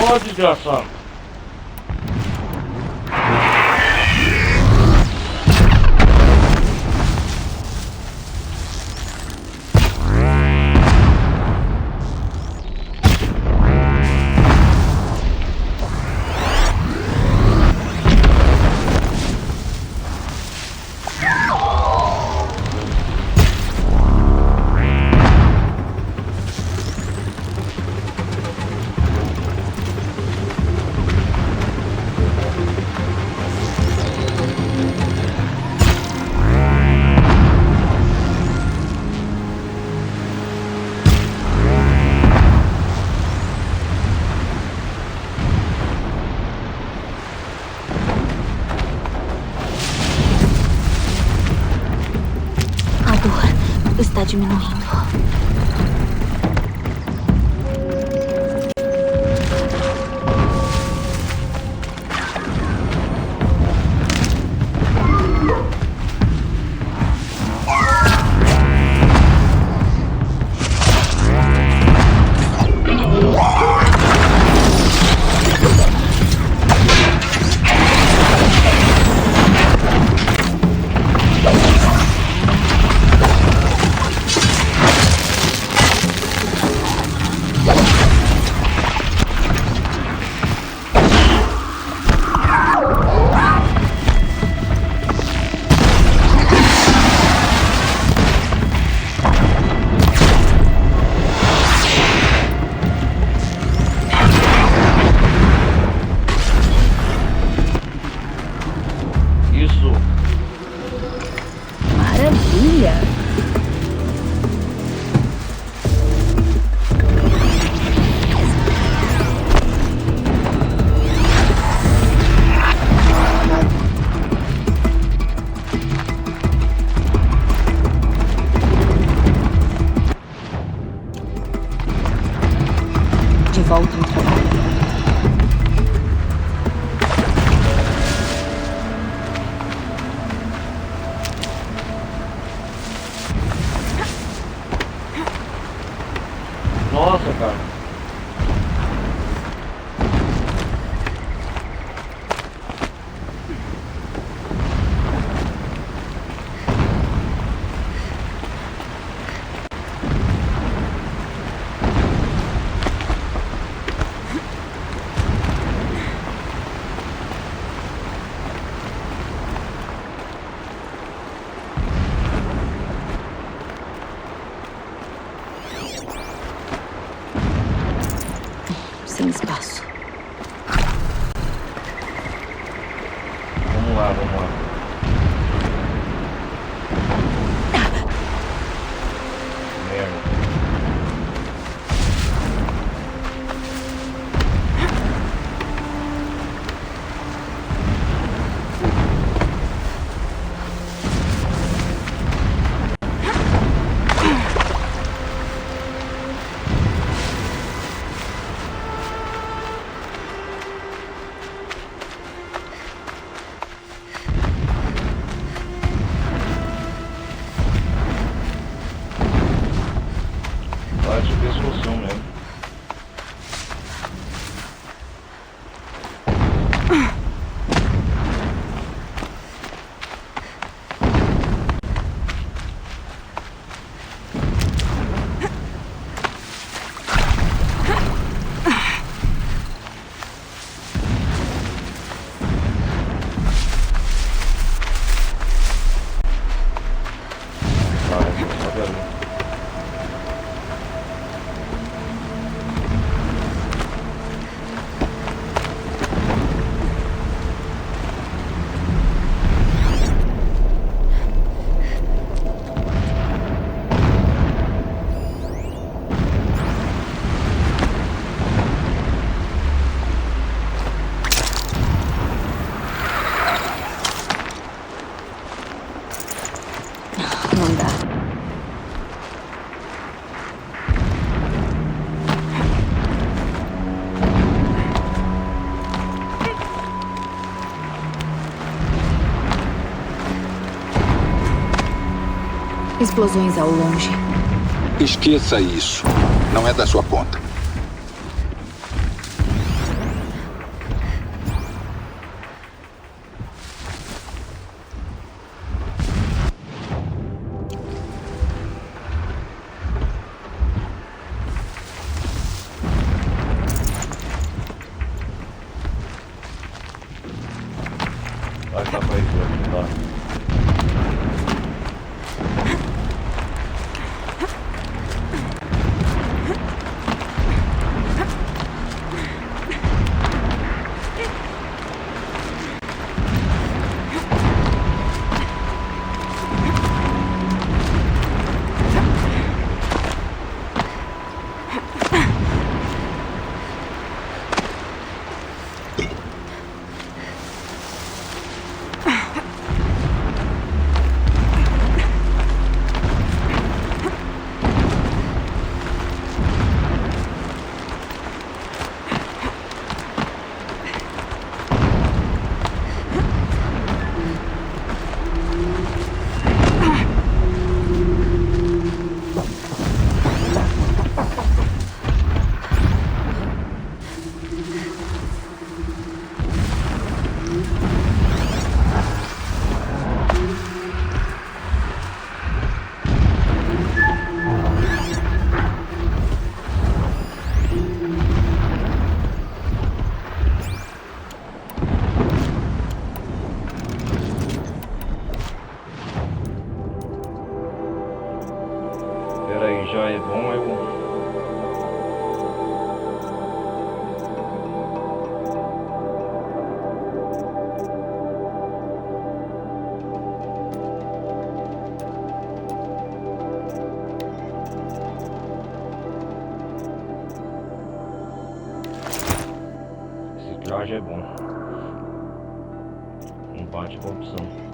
[SPEAKER 1] Ó, desgraçado.
[SPEAKER 2] A dor está diminuindo.
[SPEAKER 1] Isso.
[SPEAKER 2] Maravilha! De volta ao trabalho. andar. Explosões ao longe.
[SPEAKER 11] Esqueça isso. Não é da sua conta.
[SPEAKER 1] Vai ficar pra isso aqui, tá? Peraí, já é bom, é bom. Esse traje é bom. Não bate com opção.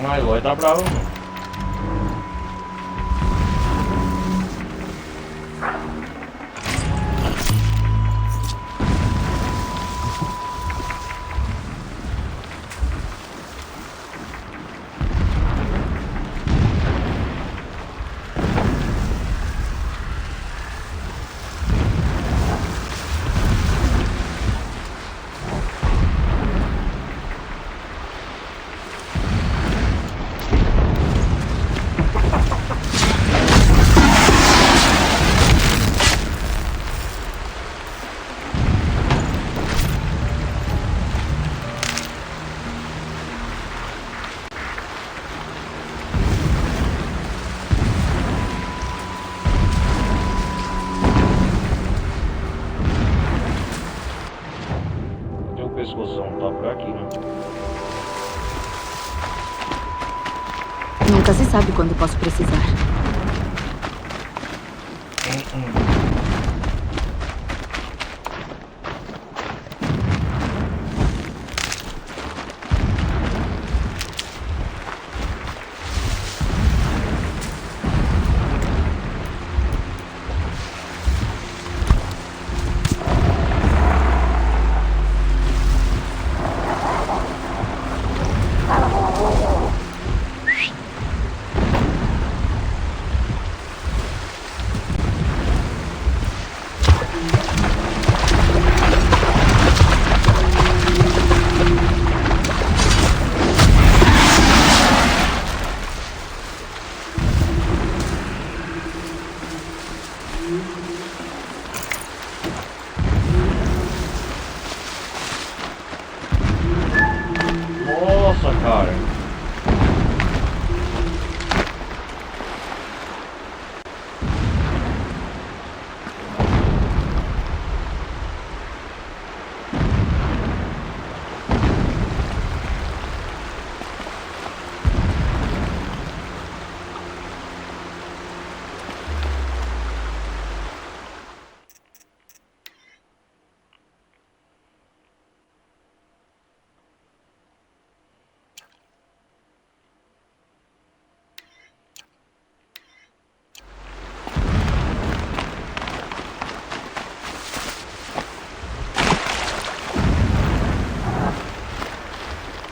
[SPEAKER 1] A Eloy tá brava, mano. Pescoção tá por aqui, né?
[SPEAKER 2] Nunca se sabe quando posso precisar.
[SPEAKER 1] cara.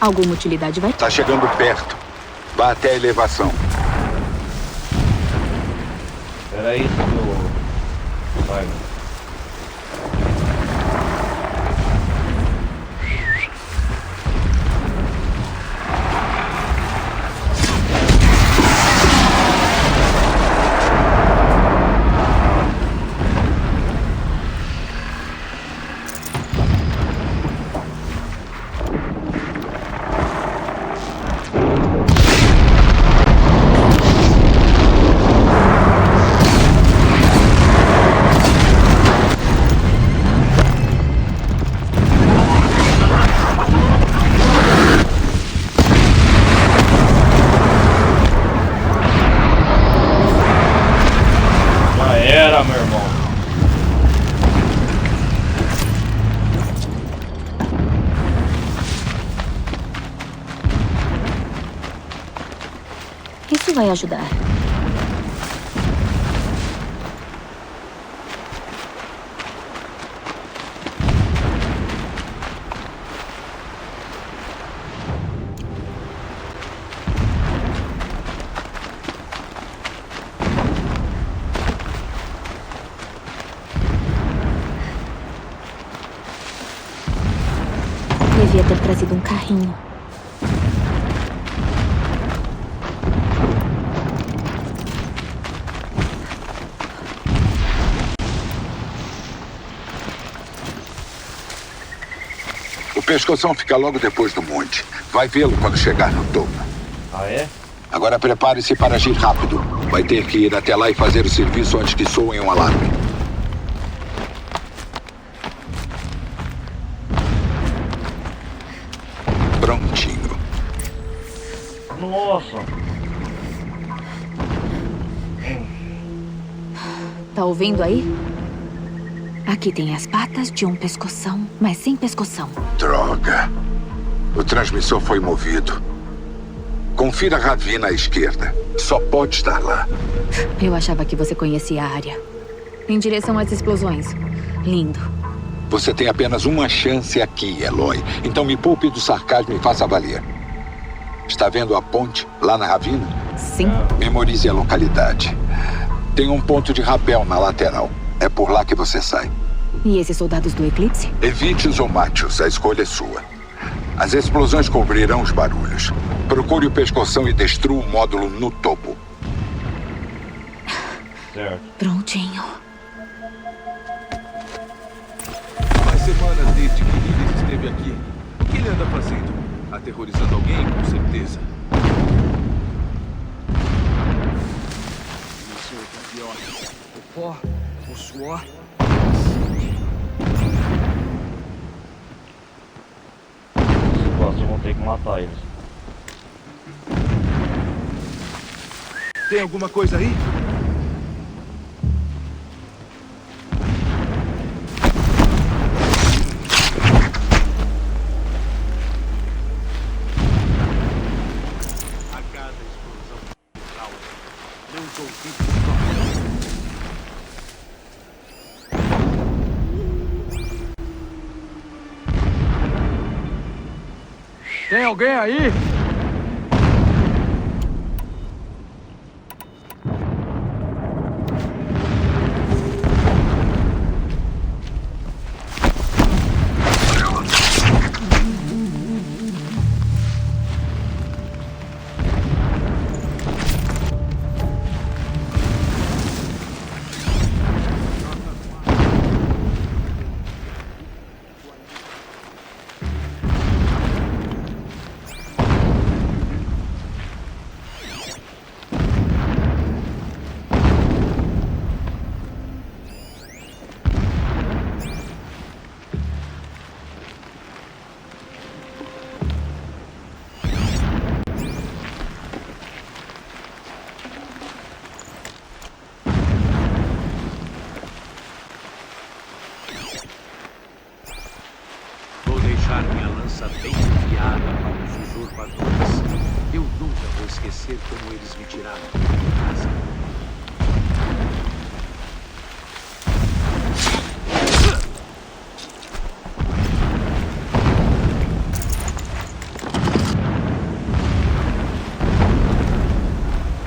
[SPEAKER 2] Alguma utilidade vai...
[SPEAKER 11] Tá chegando perto. Vá até a elevação.
[SPEAKER 1] Era isso que eu... Vai, mano. Meu irmão.
[SPEAKER 2] Isso vai ajudar. Devia ter trazido um carrinho.
[SPEAKER 11] O pescoção fica logo depois do monte. Vai vê-lo quando chegar no topo.
[SPEAKER 1] Ah, é?
[SPEAKER 11] Agora prepare-se para agir rápido. Vai ter que ir até lá e fazer o serviço antes que soem um alarme. Prontinho.
[SPEAKER 1] Nossa.
[SPEAKER 2] Tá ouvindo aí? Aqui tem as patas de um pescoção, mas sem pescoção.
[SPEAKER 11] Droga. O transmissor foi movido. Confira a ravina à esquerda. Só pode estar lá.
[SPEAKER 2] Eu achava que você conhecia a área. Em direção às explosões. Lindo.
[SPEAKER 11] Você tem apenas uma chance aqui, Eloy. Então me poupe do sarcasmo e faça valer. Está vendo a ponte lá na ravina?
[SPEAKER 2] Sim.
[SPEAKER 11] Memorize a localidade. Tem um ponto de rapel na lateral. É por lá que você sai.
[SPEAKER 2] E esses soldados do Eclipse?
[SPEAKER 11] Evite-os ou mate-os. A escolha é sua. As explosões cobrirão os barulhos. Procure o pescoção e destrua o módulo no topo.
[SPEAKER 1] Certo.
[SPEAKER 2] Prontinho.
[SPEAKER 4] Faz semanas desde que Iris esteve aqui. O que ele anda fazendo? Aterrorizando alguém, com certeza. Isso é pior. O pó, o suor.
[SPEAKER 1] Vocês vão ter que matar eles.
[SPEAKER 4] Tem alguma coisa aí?
[SPEAKER 5] A cada explosão brutal, meus ouvidos tocam.
[SPEAKER 4] Tem alguém aí?
[SPEAKER 5] deixar minha lança bem enfiada para os usurpadores. Eu nunca vou esquecer como eles me tiraram de casa.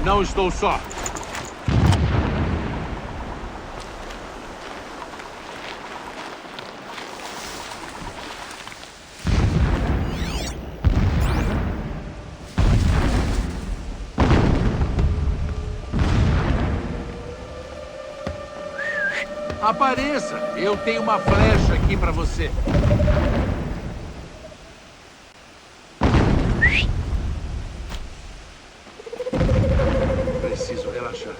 [SPEAKER 5] Não estou só. Apareça! Eu tenho uma flecha aqui pra você. Preciso relaxar.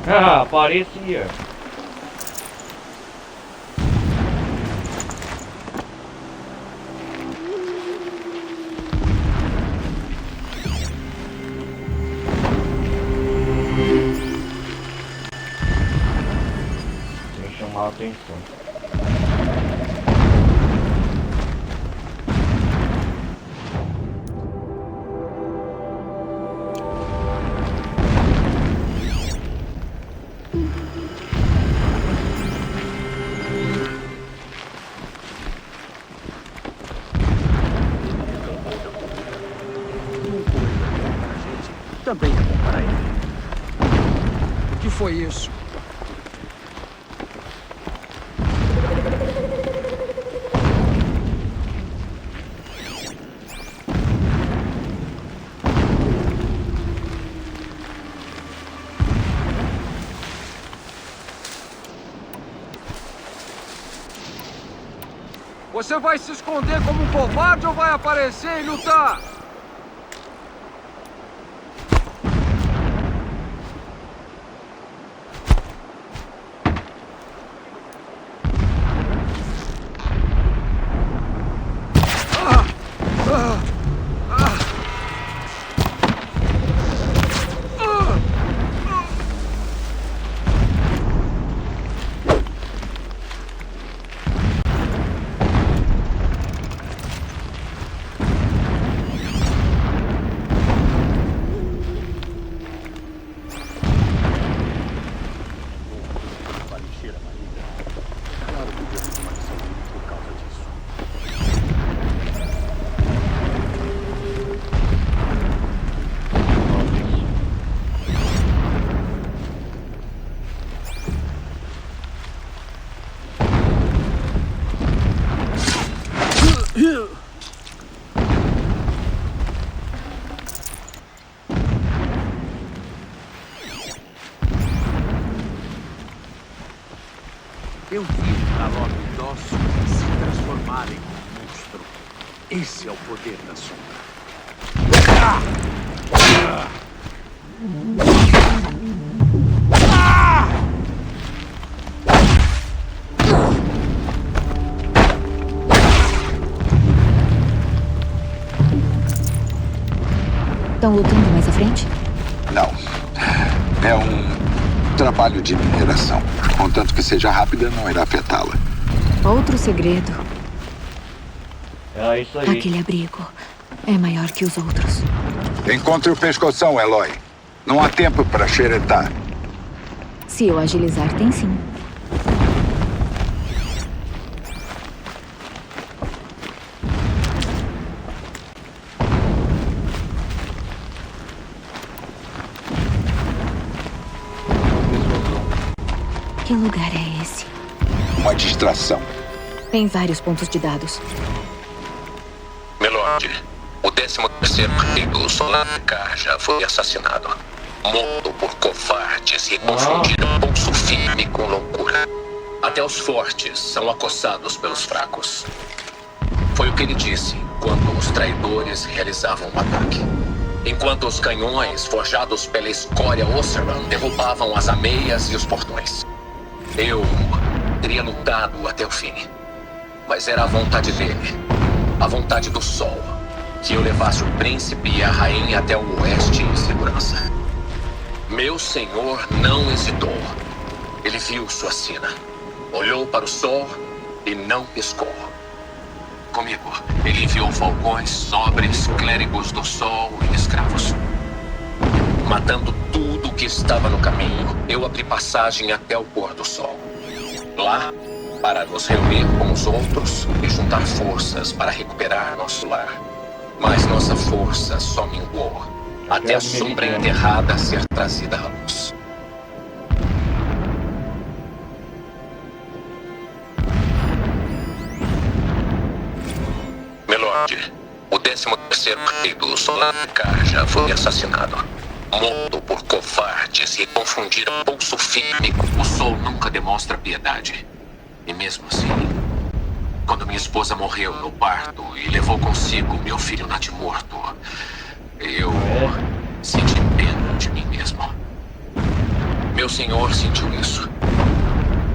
[SPEAKER 1] Ah, parecia. Sem chamar a atenção.
[SPEAKER 5] Também é bom para ele. O que foi isso? Você vai se esconder como um covarde ou vai aparecer e lutar? Eu vi um galope dócil se transformar em um monstro. Esse é o poder da sombra.
[SPEAKER 2] Estão lutando mais à frente?
[SPEAKER 11] Não. É um trabalho de mineração. Contanto que seja rápida, não irá afetá-la.
[SPEAKER 2] Outro segredo.
[SPEAKER 1] É isso aí.
[SPEAKER 2] Aquele abrigo é maior que os outros.
[SPEAKER 11] Encontre o pescoção, Eloy. Não há tempo para xeretar.
[SPEAKER 2] Se eu agilizar, tem sim. Que lugar é esse?
[SPEAKER 11] Uma distração.
[SPEAKER 2] Tem vários pontos de dados.
[SPEAKER 12] Milord, o 13º rei do Solarcar já foi assassinado. Morto por covardes que confundiram pulso firme com loucura. Até os fortes são acossados pelos fracos. Foi o que ele disse quando os traidores realizavam o ataque. Enquanto os canhões forjados pela escória Oseram derrubavam as ameias e os portões. Eu teria lutado até o fim. Mas era a vontade dele, a vontade do Sol, que eu levasse o príncipe e a rainha até o oeste em segurança. Meu senhor não hesitou. Ele viu sua sina, olhou para o sol e não piscou. Comigo, ele enviou falcões, nobres, clérigos do sol e escravos. Matando tudo que estava no caminho, eu abri passagem até o pôr do sol. Lá, para nos reunir com os outros e juntar forças para recuperar nosso lar. Mas nossa força só minguou, até a sombra enterrada ser trazida à luz. Melord, o 13º rei do Solar já foi assassinado. Morto por covardes e confundiram pulso firme. O sol nunca demonstra piedade. E mesmo assim, quando minha esposa morreu no parto e levou consigo meu filho natimorto, eu senti pena de mim mesmo. Meu senhor sentiu isso.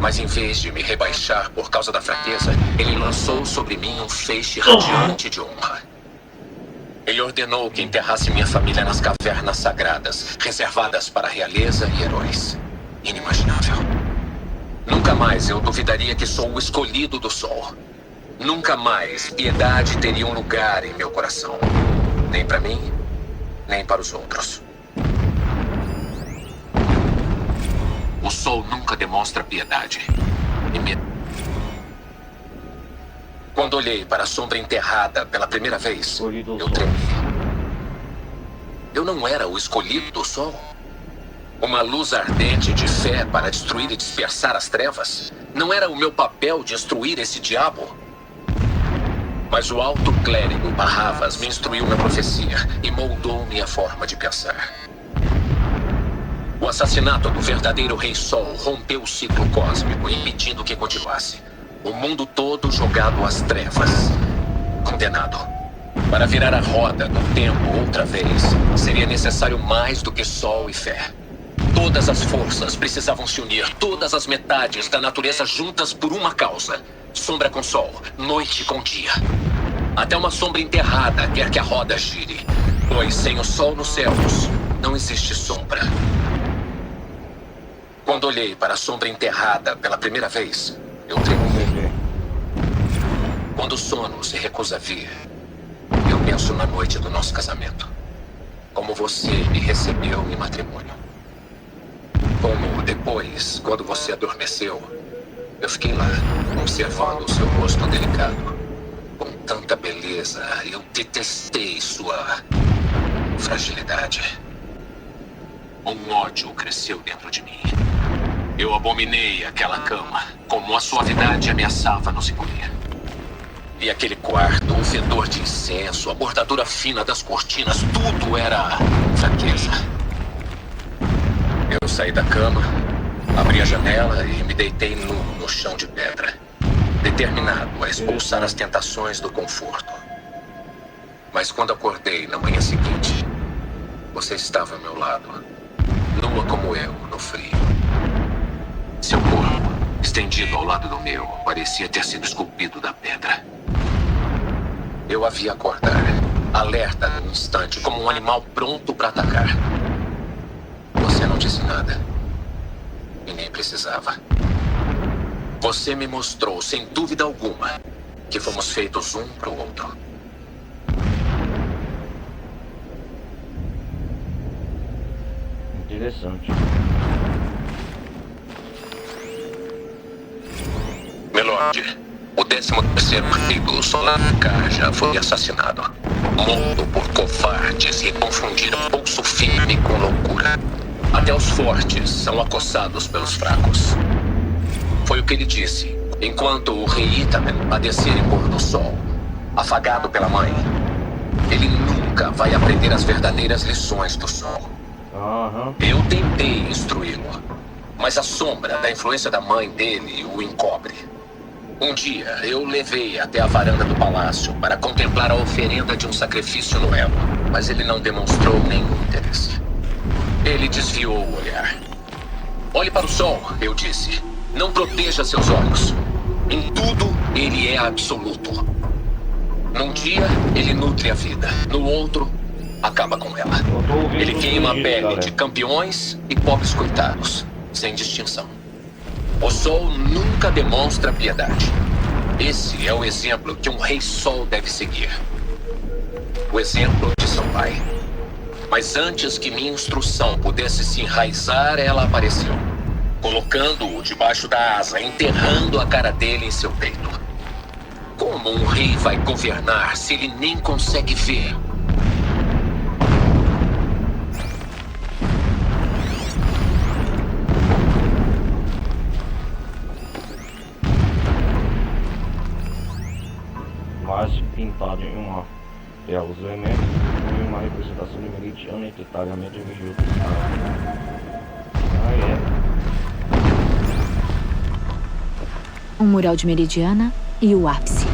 [SPEAKER 12] Mas em vez de me rebaixar por causa da fraqueza, ele lançou sobre mim um feixe radiante de honra. Ele ordenou que enterrasse minha família nas cavernas sagradas, reservadas para a realeza e heróis. Inimaginável. Nunca mais eu duvidaria que sou o escolhido do sol. Nunca mais piedade teria um lugar em meu coração. Nem para mim, nem para os outros. O sol nunca demonstra piedade. Quando olhei para a sombra enterrada pela primeira vez, eu tremi. Eu não era o escolhido do sol? Uma luz ardente de fé para destruir e dispersar as trevas? Não era o meu papel destruir esse diabo? Mas o alto clérigo Barravas me instruiu na profecia e moldou minha forma de pensar. O assassinato do verdadeiro Rei Sol rompeu o ciclo cósmico, impedindo que continuasse. O mundo todo jogado às trevas. Condenado. Para virar a roda do tempo outra vez, seria necessário mais do que sol e fé. Todas as forças precisavam se unir, todas as metades da natureza juntas por uma causa. Sombra com sol, noite com dia. Até uma sombra enterrada quer que a roda gire, pois sem o sol nos céus, não existe sombra. Quando olhei para a sombra enterrada pela primeira vez, eu tremi. Quando o sono se recusa a vir, eu penso na noite do nosso casamento. Como você me recebeu em matrimônio. Como depois, quando você adormeceu, eu fiquei lá, observando o seu rosto delicado. Com tanta beleza, eu detestei sua fragilidade. Um ódio cresceu dentro de mim. Eu abominei aquela cama, como a suavidade ameaçava nos engolir. E aquele quarto, o fedor de incenso, a bordadura fina das cortinas, tudo era fraqueza. Eu saí da cama, abri a janela e me deitei nu no chão de pedra, determinado a expulsar as tentações do conforto. Mas quando acordei na manhã seguinte, você estava ao meu lado, nua como eu, no frio. Seu corpo, estendido ao lado do meu, parecia ter sido esculpido da pedra. Eu a vi acordar, alerta num instante, como um animal pronto para atacar. Você não disse nada. E nem precisava. Você me mostrou, sem dúvida alguma, que fomos feitos um para o outro.
[SPEAKER 1] Interessante.
[SPEAKER 12] Melord, o 13º rei do Solar já foi assassinado. Morto por covardes e confundiram pulso firme com loucura. Até os fortes são acossados pelos fracos. Foi o que ele disse, enquanto o rei Itamen padecia em pôr do sol, afagado pela mãe. Ele nunca vai aprender as verdadeiras lições do sol. Eu tentei instruí-lo, mas a sombra da influência da mãe dele o encobre. Um dia, eu o levei até a varanda do palácio para contemplar a oferenda de um sacrifício no elo, mas ele não demonstrou nenhum interesse. Ele desviou o olhar. Olhe para o sol, eu disse. Não proteja seus olhos. Em tudo, ele é absoluto. Num dia, ele nutre a vida. No outro, acaba com ela. Ele queima a pele de campeões e pobres coitados, sem distinção. O Sol nunca demonstra piedade. Esse é o exemplo que um Rei Sol deve seguir. O exemplo de seu pai. Mas antes que minha instrução pudesse se enraizar, ela apareceu. Colocando-o debaixo da asa, enterrando a cara dele em seu peito. Como um rei vai governar se ele nem consegue ver?
[SPEAKER 1] Mas pintado em uma tela, os elementos incluem uma representação de meridiana inteiramente envolvida.
[SPEAKER 2] Um mural de Meridiana e o ápice.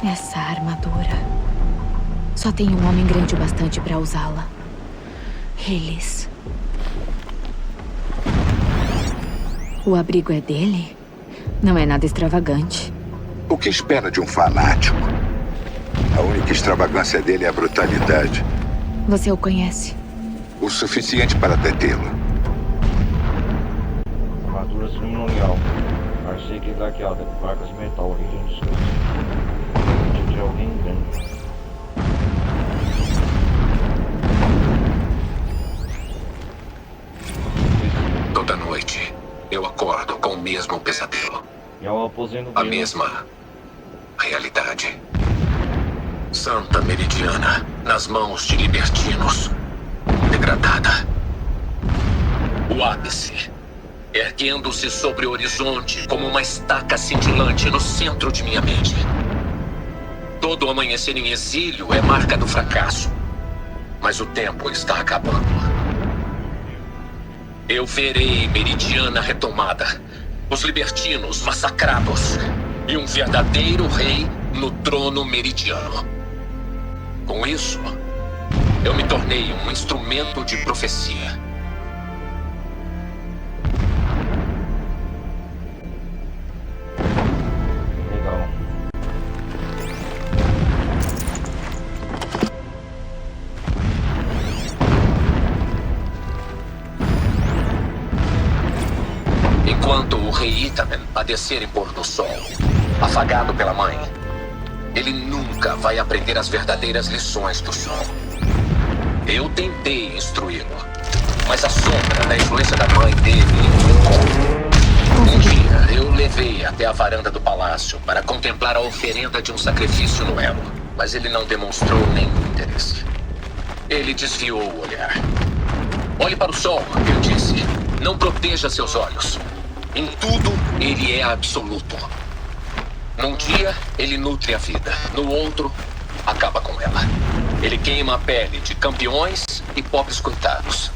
[SPEAKER 2] Essa armadura. Só tem um homem grande o bastante para usá-la. Eles. O abrigo é dele? Não é nada extravagante.
[SPEAKER 11] O que espera de um fanático? A única extravagância dele é a brutalidade.
[SPEAKER 2] Você o conhece?
[SPEAKER 11] O suficiente para detê-lo.
[SPEAKER 1] Armadura cerimonial. Arceque laqueada, placas de metal, origem desconhecida. De alguém grande.
[SPEAKER 12] Toda noite, eu acordo com o mesmo pesadelo. A mesma realidade. Santa Meridiana, nas mãos de libertinos. Degradada. O ápice, erguendo-se sobre o horizonte como uma estaca cintilante no centro de minha mente. Todo amanhecer em exílio é marca do fracasso. Mas o tempo está acabando. Eu verei Meridiana retomada, os libertinos massacrados e um verdadeiro rei no trono meridiano. Com isso, eu me tornei um instrumento de profecia.
[SPEAKER 1] Legal.
[SPEAKER 12] Enquanto o rei Itamen padecer em pôr do sol, afagado pela mãe, ele nunca vai aprender as verdadeiras lições do sol. Eu tentei instruí-lo, mas a sombra da influência da mãe dele o Um dia, eu o levei até a varanda do palácio para contemplar a oferenda de um sacrifício no elo, mas ele não demonstrou nenhum interesse. Ele desviou o olhar. Olhe para o sol, eu disse. Não proteja seus olhos. Em tudo, ele é absoluto. Num dia, ele nutre a vida. No outro, acaba com ela. Ele queima a pele de campeões e pobres coitados.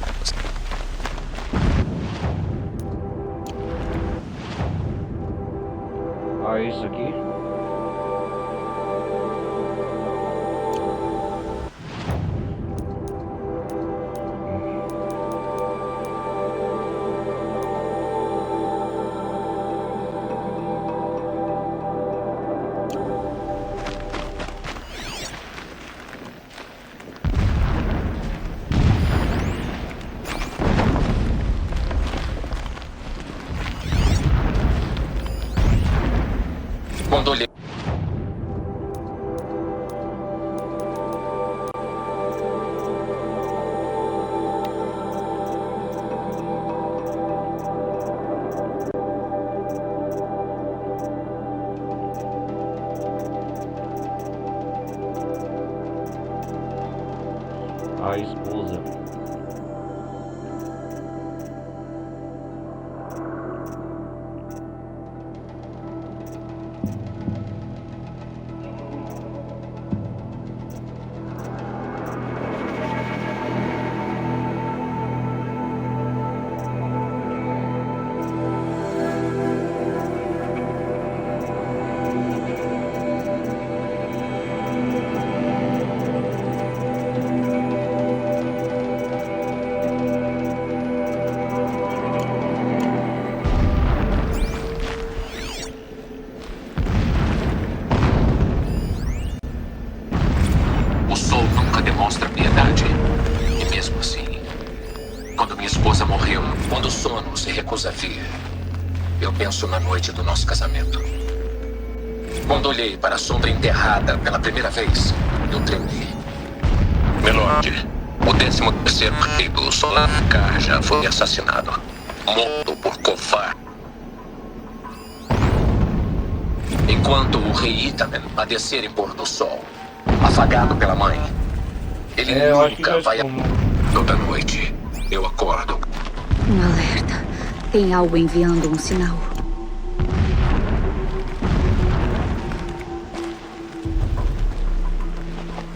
[SPEAKER 1] Ah, isso aqui.
[SPEAKER 12] Quando olhei...
[SPEAKER 1] A esposa.
[SPEAKER 12] eu penso na noite do nosso casamento. Quando olhei para a sombra enterrada pela primeira vez, eu tremi. Milord, o 13º rei do Solar Carja foi assassinado. Morto por covarde. Enquanto o rei Itamen padecer em pôr do sol, afagado pela mãe, ele nunca vai... Toda noite, eu acordo.
[SPEAKER 13] Um alerta. Tem algo enviando um sinal.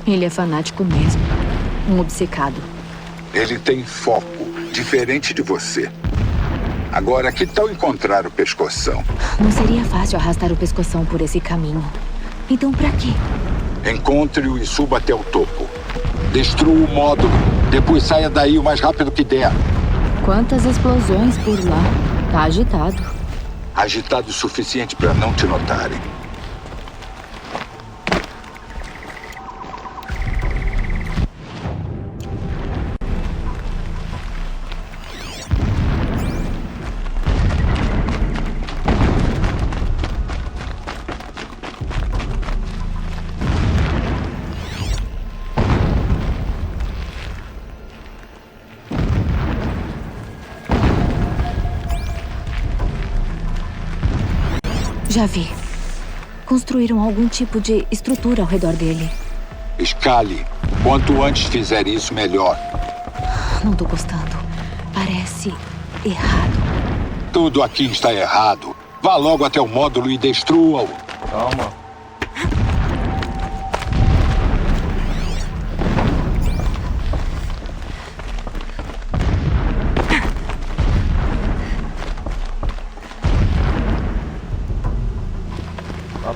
[SPEAKER 2] Ele é fanático mesmo. Um obcecado.
[SPEAKER 11] Ele tem foco, diferente de você. Agora, que tal encontrar o pescoção?
[SPEAKER 2] Não seria fácil arrastar o pescoção por esse caminho. Então, pra quê?
[SPEAKER 11] Encontre-o e suba até o topo. Destrua o módulo. Depois saia daí o mais rápido que der.
[SPEAKER 2] Quantas explosões por lá. Tá agitado.
[SPEAKER 11] Agitado o suficiente para não te notarem.
[SPEAKER 2] Já vi. Construíram algum tipo de estrutura ao redor dele.
[SPEAKER 11] Escale. Quanto antes fizer isso, melhor.
[SPEAKER 2] Não tô gostando. Parece errado.
[SPEAKER 11] Tudo aqui está errado. Vá logo até o módulo e destrua-o.
[SPEAKER 1] Calma.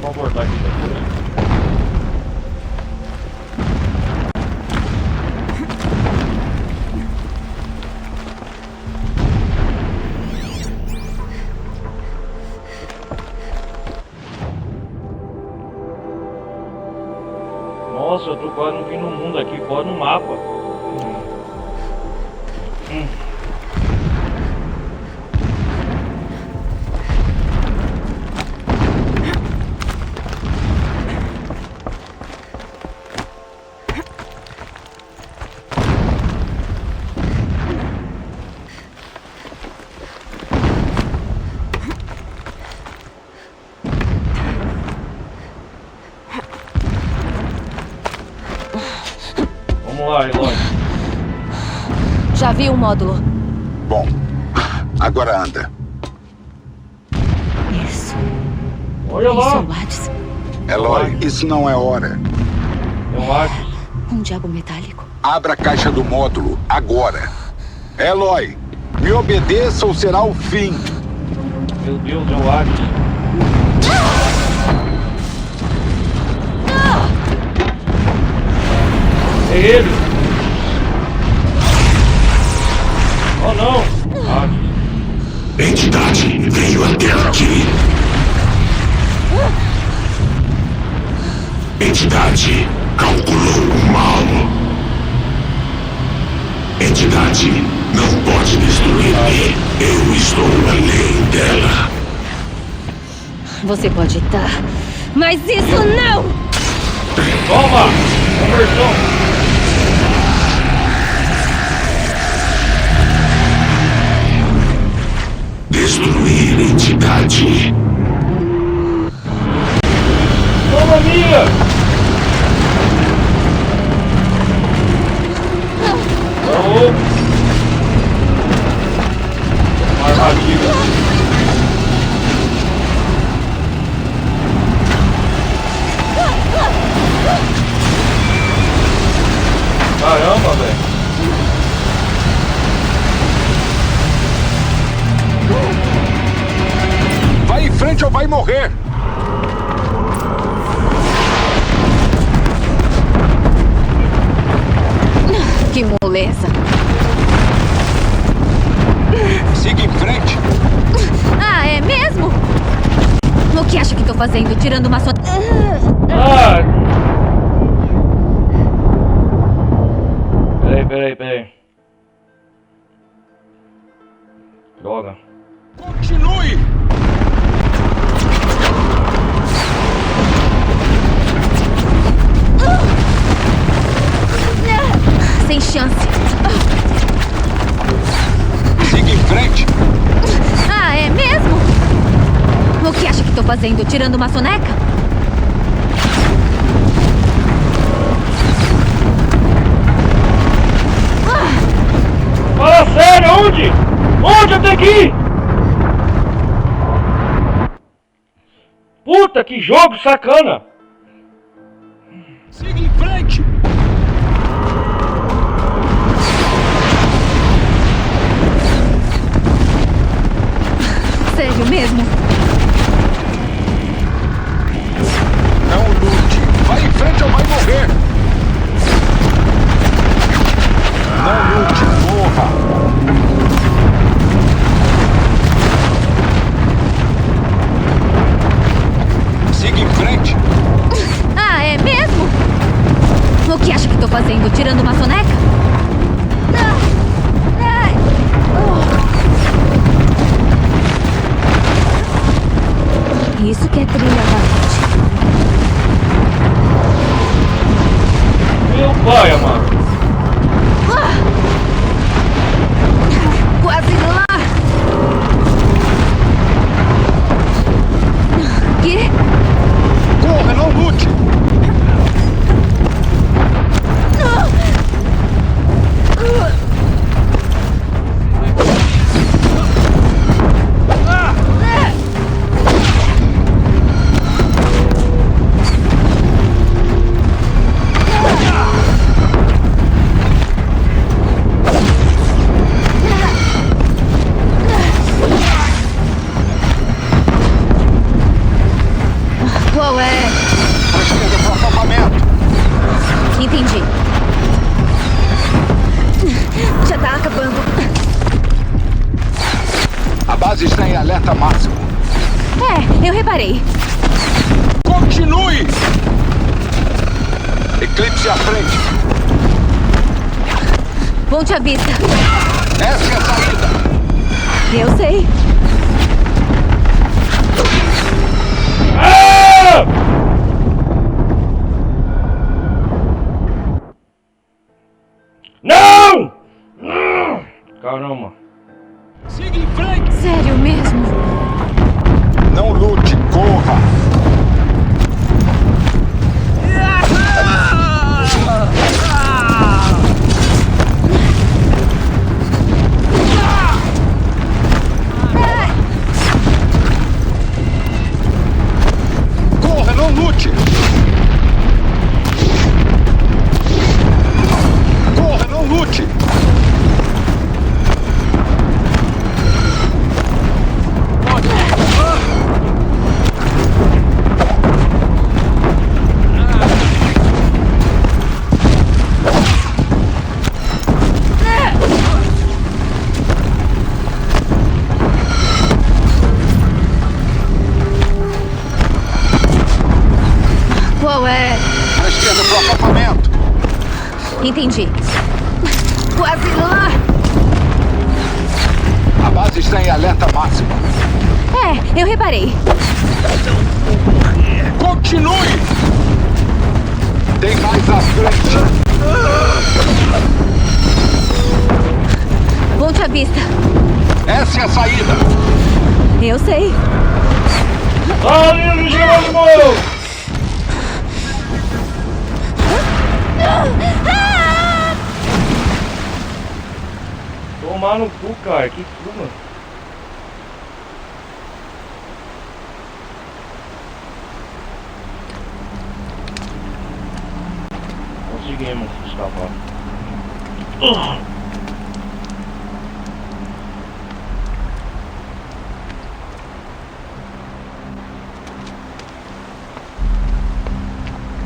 [SPEAKER 1] Vamos voltar aqui depois. Nossa, eu tô quase no fim do mundo aqui, quase no mapa. Vamos lá, Eloy.
[SPEAKER 2] Já vi o módulo.
[SPEAKER 11] Bom, agora anda.
[SPEAKER 2] Isso.
[SPEAKER 1] Olha lá.
[SPEAKER 2] Isso é o Hades.
[SPEAKER 11] Eloy, isso não é hora.
[SPEAKER 1] É o Hades.
[SPEAKER 2] Um diabo metálico.
[SPEAKER 11] Abra a caixa do módulo, agora. Eloy, me obedeça ou será o fim.
[SPEAKER 1] Meu Deus, é o Hades. É ele! Oh não!
[SPEAKER 14] Entidade veio até aqui. Entidade calculou o mal. Entidade não pode destruir-me. Eu estou além dela.
[SPEAKER 2] Você pode estar, mas isso não!
[SPEAKER 1] Toma! Conversão!
[SPEAKER 14] Destruir entidade.
[SPEAKER 1] Toma minha! Oh! Uma armadilha. Caramba, velho.
[SPEAKER 11] Vai em frente ou vai morrer.
[SPEAKER 2] Que moleza.
[SPEAKER 11] Siga em frente.
[SPEAKER 2] Ah, é mesmo? O que acha que tô fazendo? Tirando uma sua...
[SPEAKER 1] Peraí. Droga.
[SPEAKER 11] Continue!
[SPEAKER 2] fazendo? Tirando uma soneca?
[SPEAKER 1] Fala sério, onde? Onde eu tenho que ir? Puta, que jogo sacana!
[SPEAKER 14] Siga em frente!
[SPEAKER 2] Sério mesmo?
[SPEAKER 11] Não lute. Vai em frente ou vai morrer. Não lute, morra. Siga em frente.
[SPEAKER 2] Ah, é mesmo? O que acha que tô fazendo? Tirando uma soneca? Isso que é trilha da
[SPEAKER 1] Meu pai, amado.
[SPEAKER 2] Quase lá! Que?
[SPEAKER 11] Corra, não lute!
[SPEAKER 2] Qual é?
[SPEAKER 11] À esquerda pro acampamento.
[SPEAKER 2] Entendi. Já tá acabando.
[SPEAKER 11] A base está em alerta máximo.
[SPEAKER 2] É, eu reparei.
[SPEAKER 11] Continue! Eclipse à frente.
[SPEAKER 2] Ponte à vista.
[SPEAKER 11] Essa é a saída.
[SPEAKER 2] Eu sei.
[SPEAKER 1] Ah! Não! Caramba.
[SPEAKER 14] Siga em frente!
[SPEAKER 2] Sério mesmo?
[SPEAKER 11] Não lute, corra! Corra, não lute! Corra, não lute!
[SPEAKER 2] Qual é?
[SPEAKER 11] À esquerda pro acampamento.
[SPEAKER 2] Entendi. Quase lá!
[SPEAKER 11] A base está em alerta máximo.
[SPEAKER 2] É, eu reparei.
[SPEAKER 11] Continue! Tem mais à frente.
[SPEAKER 2] Ponte à vista.
[SPEAKER 11] Essa é a saída.
[SPEAKER 2] Eu sei.
[SPEAKER 1] Ali, Jerônimo! Tomar no cu, cara. Que cu, mano. Conseguimos escapar.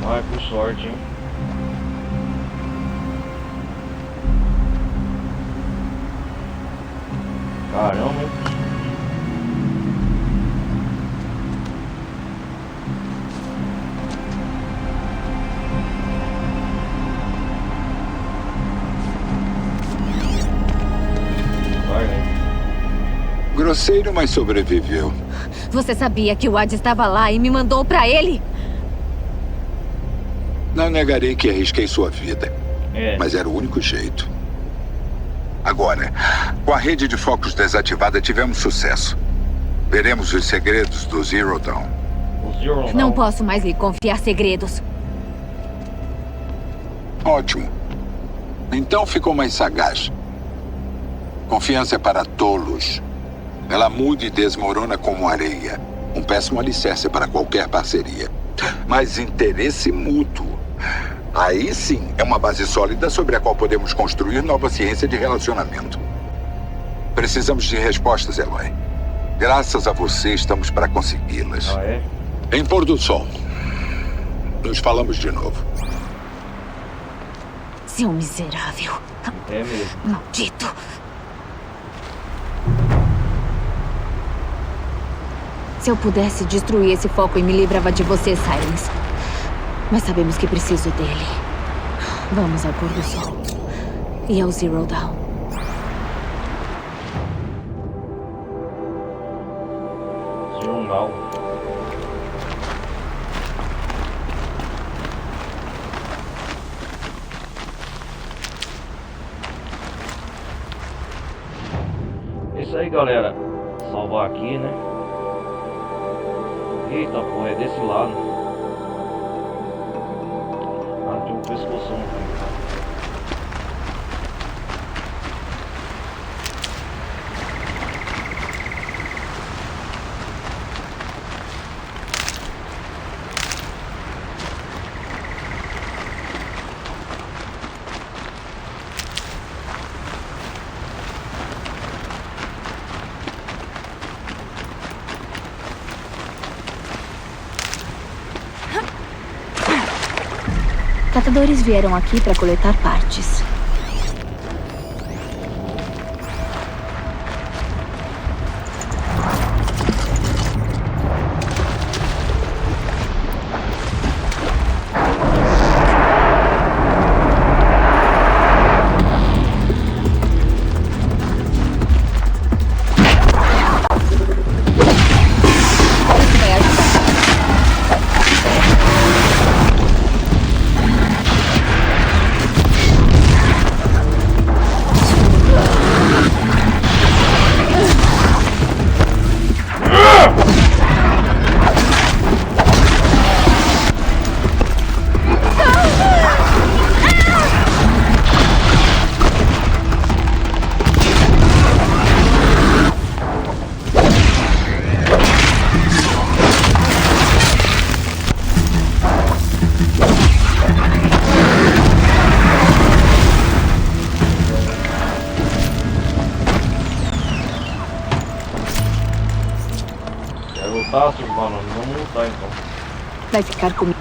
[SPEAKER 1] Vai, por sorte, hein. Caramba, hein. Vai, né?
[SPEAKER 11] Grosseiro, mas sobreviveu.
[SPEAKER 2] Você sabia que o Ad estava lá e me mandou pra ele?
[SPEAKER 11] Não negarei que arrisquei sua vida.
[SPEAKER 1] É.
[SPEAKER 11] Mas era o único jeito. Agora, com a rede de focos desativada, tivemos sucesso. Veremos os segredos do Zero Dawn.
[SPEAKER 2] Não posso mais lhe confiar segredos.
[SPEAKER 11] Ótimo. Então ficou mais sagaz. Confiança é para tolos. Ela muda e desmorona como areia. Um péssimo alicerce para qualquer parceria. Mas interesse mútuo. Aí sim é uma base sólida sobre a qual podemos construir nova ciência de relacionamento. Precisamos de respostas, Eloy. Graças a você estamos para consegui-las.
[SPEAKER 1] Ah, é?
[SPEAKER 11] Em pôr do sol. Nos falamos de novo.
[SPEAKER 2] Seu miserável.
[SPEAKER 1] É mesmo.
[SPEAKER 2] Maldito. Se eu pudesse destruir esse foco e me livrava de você, Silence. Mas sabemos que preciso dele. Vamos ao pôr do sol. E ao Zero Dawn.
[SPEAKER 1] Zero Dawn. É isso aí, galera. Salvar aqui, né? Eita, porra, é desse lado. Ah, tem um pescoção aqui.
[SPEAKER 2] Catadores vieram aqui para coletar partes.
[SPEAKER 1] Lutar, Silvano? Vamos lutar então.
[SPEAKER 2] Vai ficar comigo.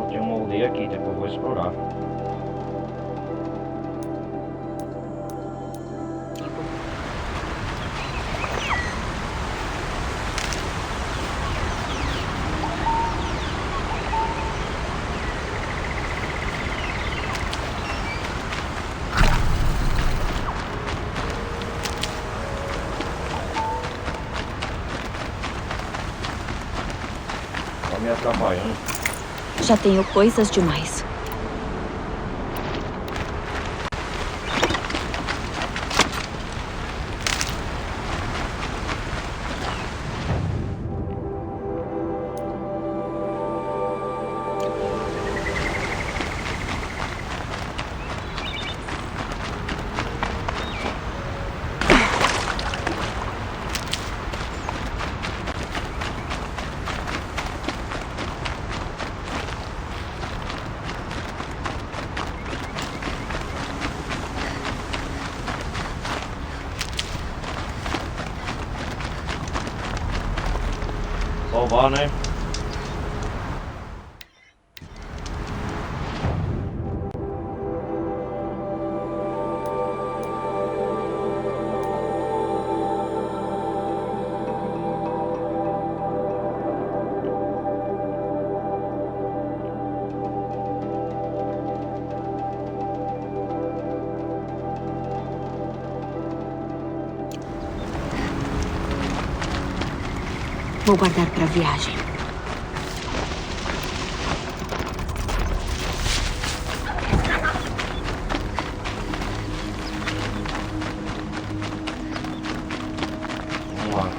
[SPEAKER 1] Tem uma aldeia aqui, depois eu vou explorar. Me atrapalhando.
[SPEAKER 2] Já tenho coisas demais.
[SPEAKER 1] Salvar, né?
[SPEAKER 13] Vou guardar para a viagem.
[SPEAKER 1] Vamos lá.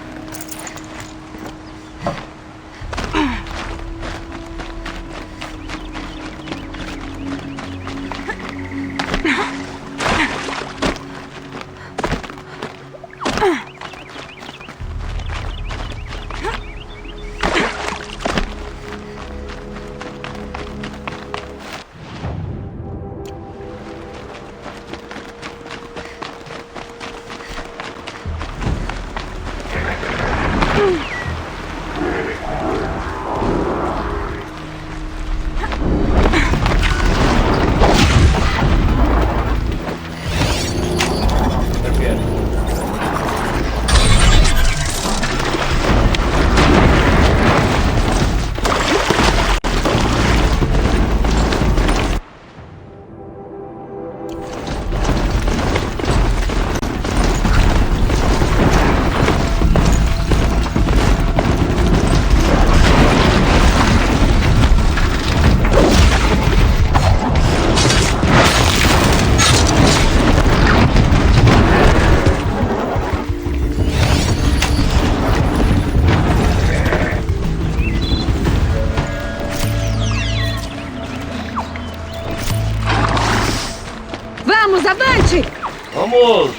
[SPEAKER 6] Vamos, avante!
[SPEAKER 1] Vamos!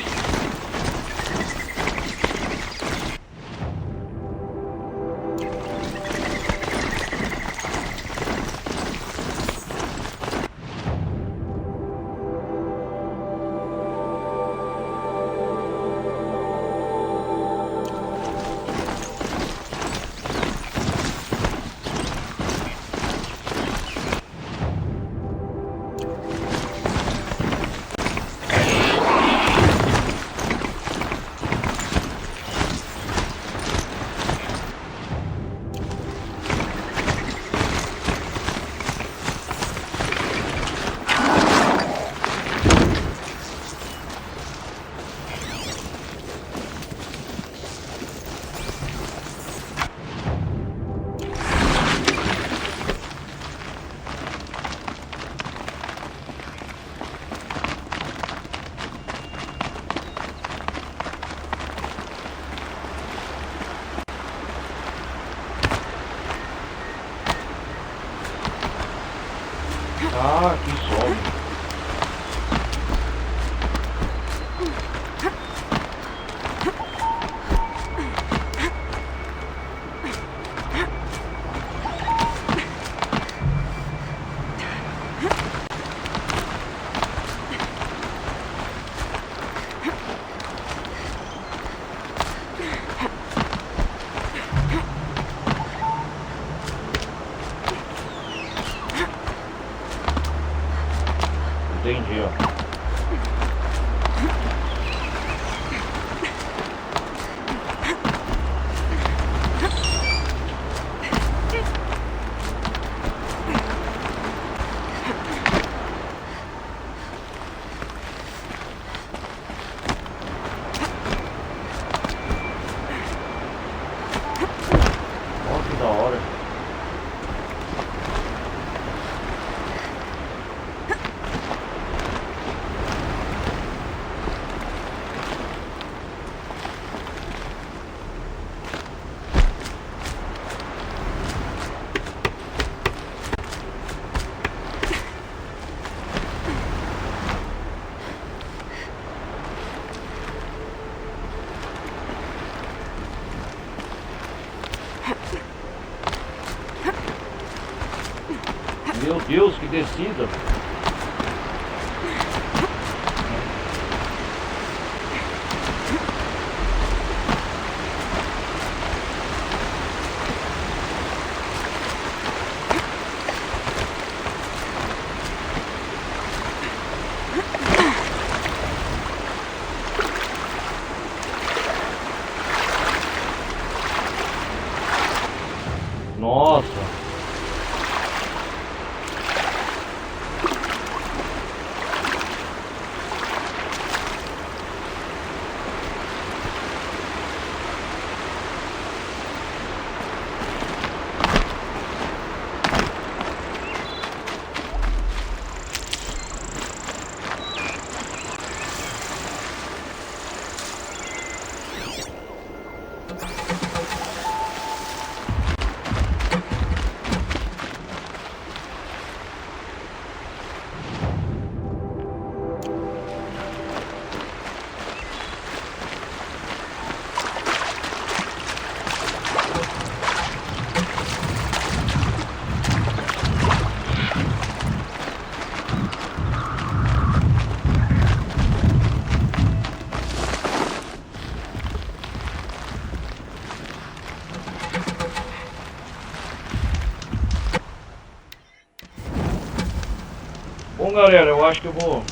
[SPEAKER 1] Ah, que sobe. Entendi, ó. Ó, que da hora. Meu Deus, que descida! Nossa! Bom, galera, eu acho que eu vou...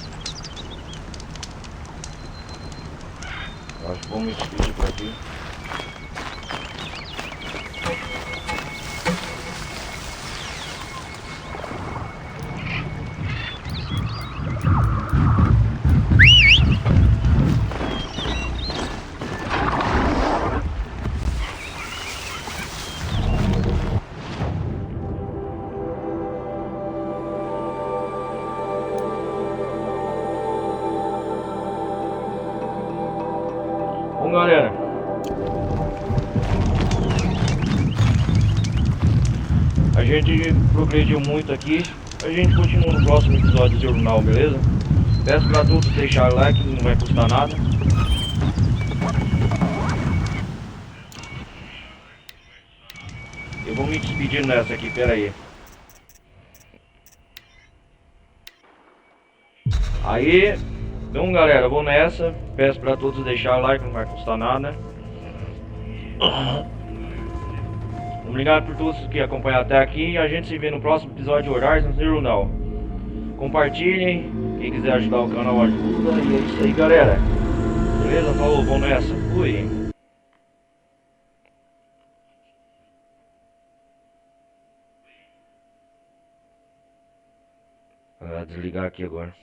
[SPEAKER 1] Acho que vou me despedir por aqui. Bom, galera, a gente progrediu muito aqui. A gente continua no próximo episódio do jornal, beleza? Peço pra todos deixar like, não vai custar nada. Eu vou me despedir nessa aqui, pera aí. Aí, então galera, eu vou nessa. Peço pra todos deixar like, não vai custar nada. Obrigado por todos que acompanharam até aqui. A gente se vê no próximo episódio de Horizon Zero Dawn. Compartilhem. Quem quiser ajudar o canal, ajuda. E é isso aí, galera. Beleza? Falou, vamos nessa. Fui. Vou desligar aqui agora.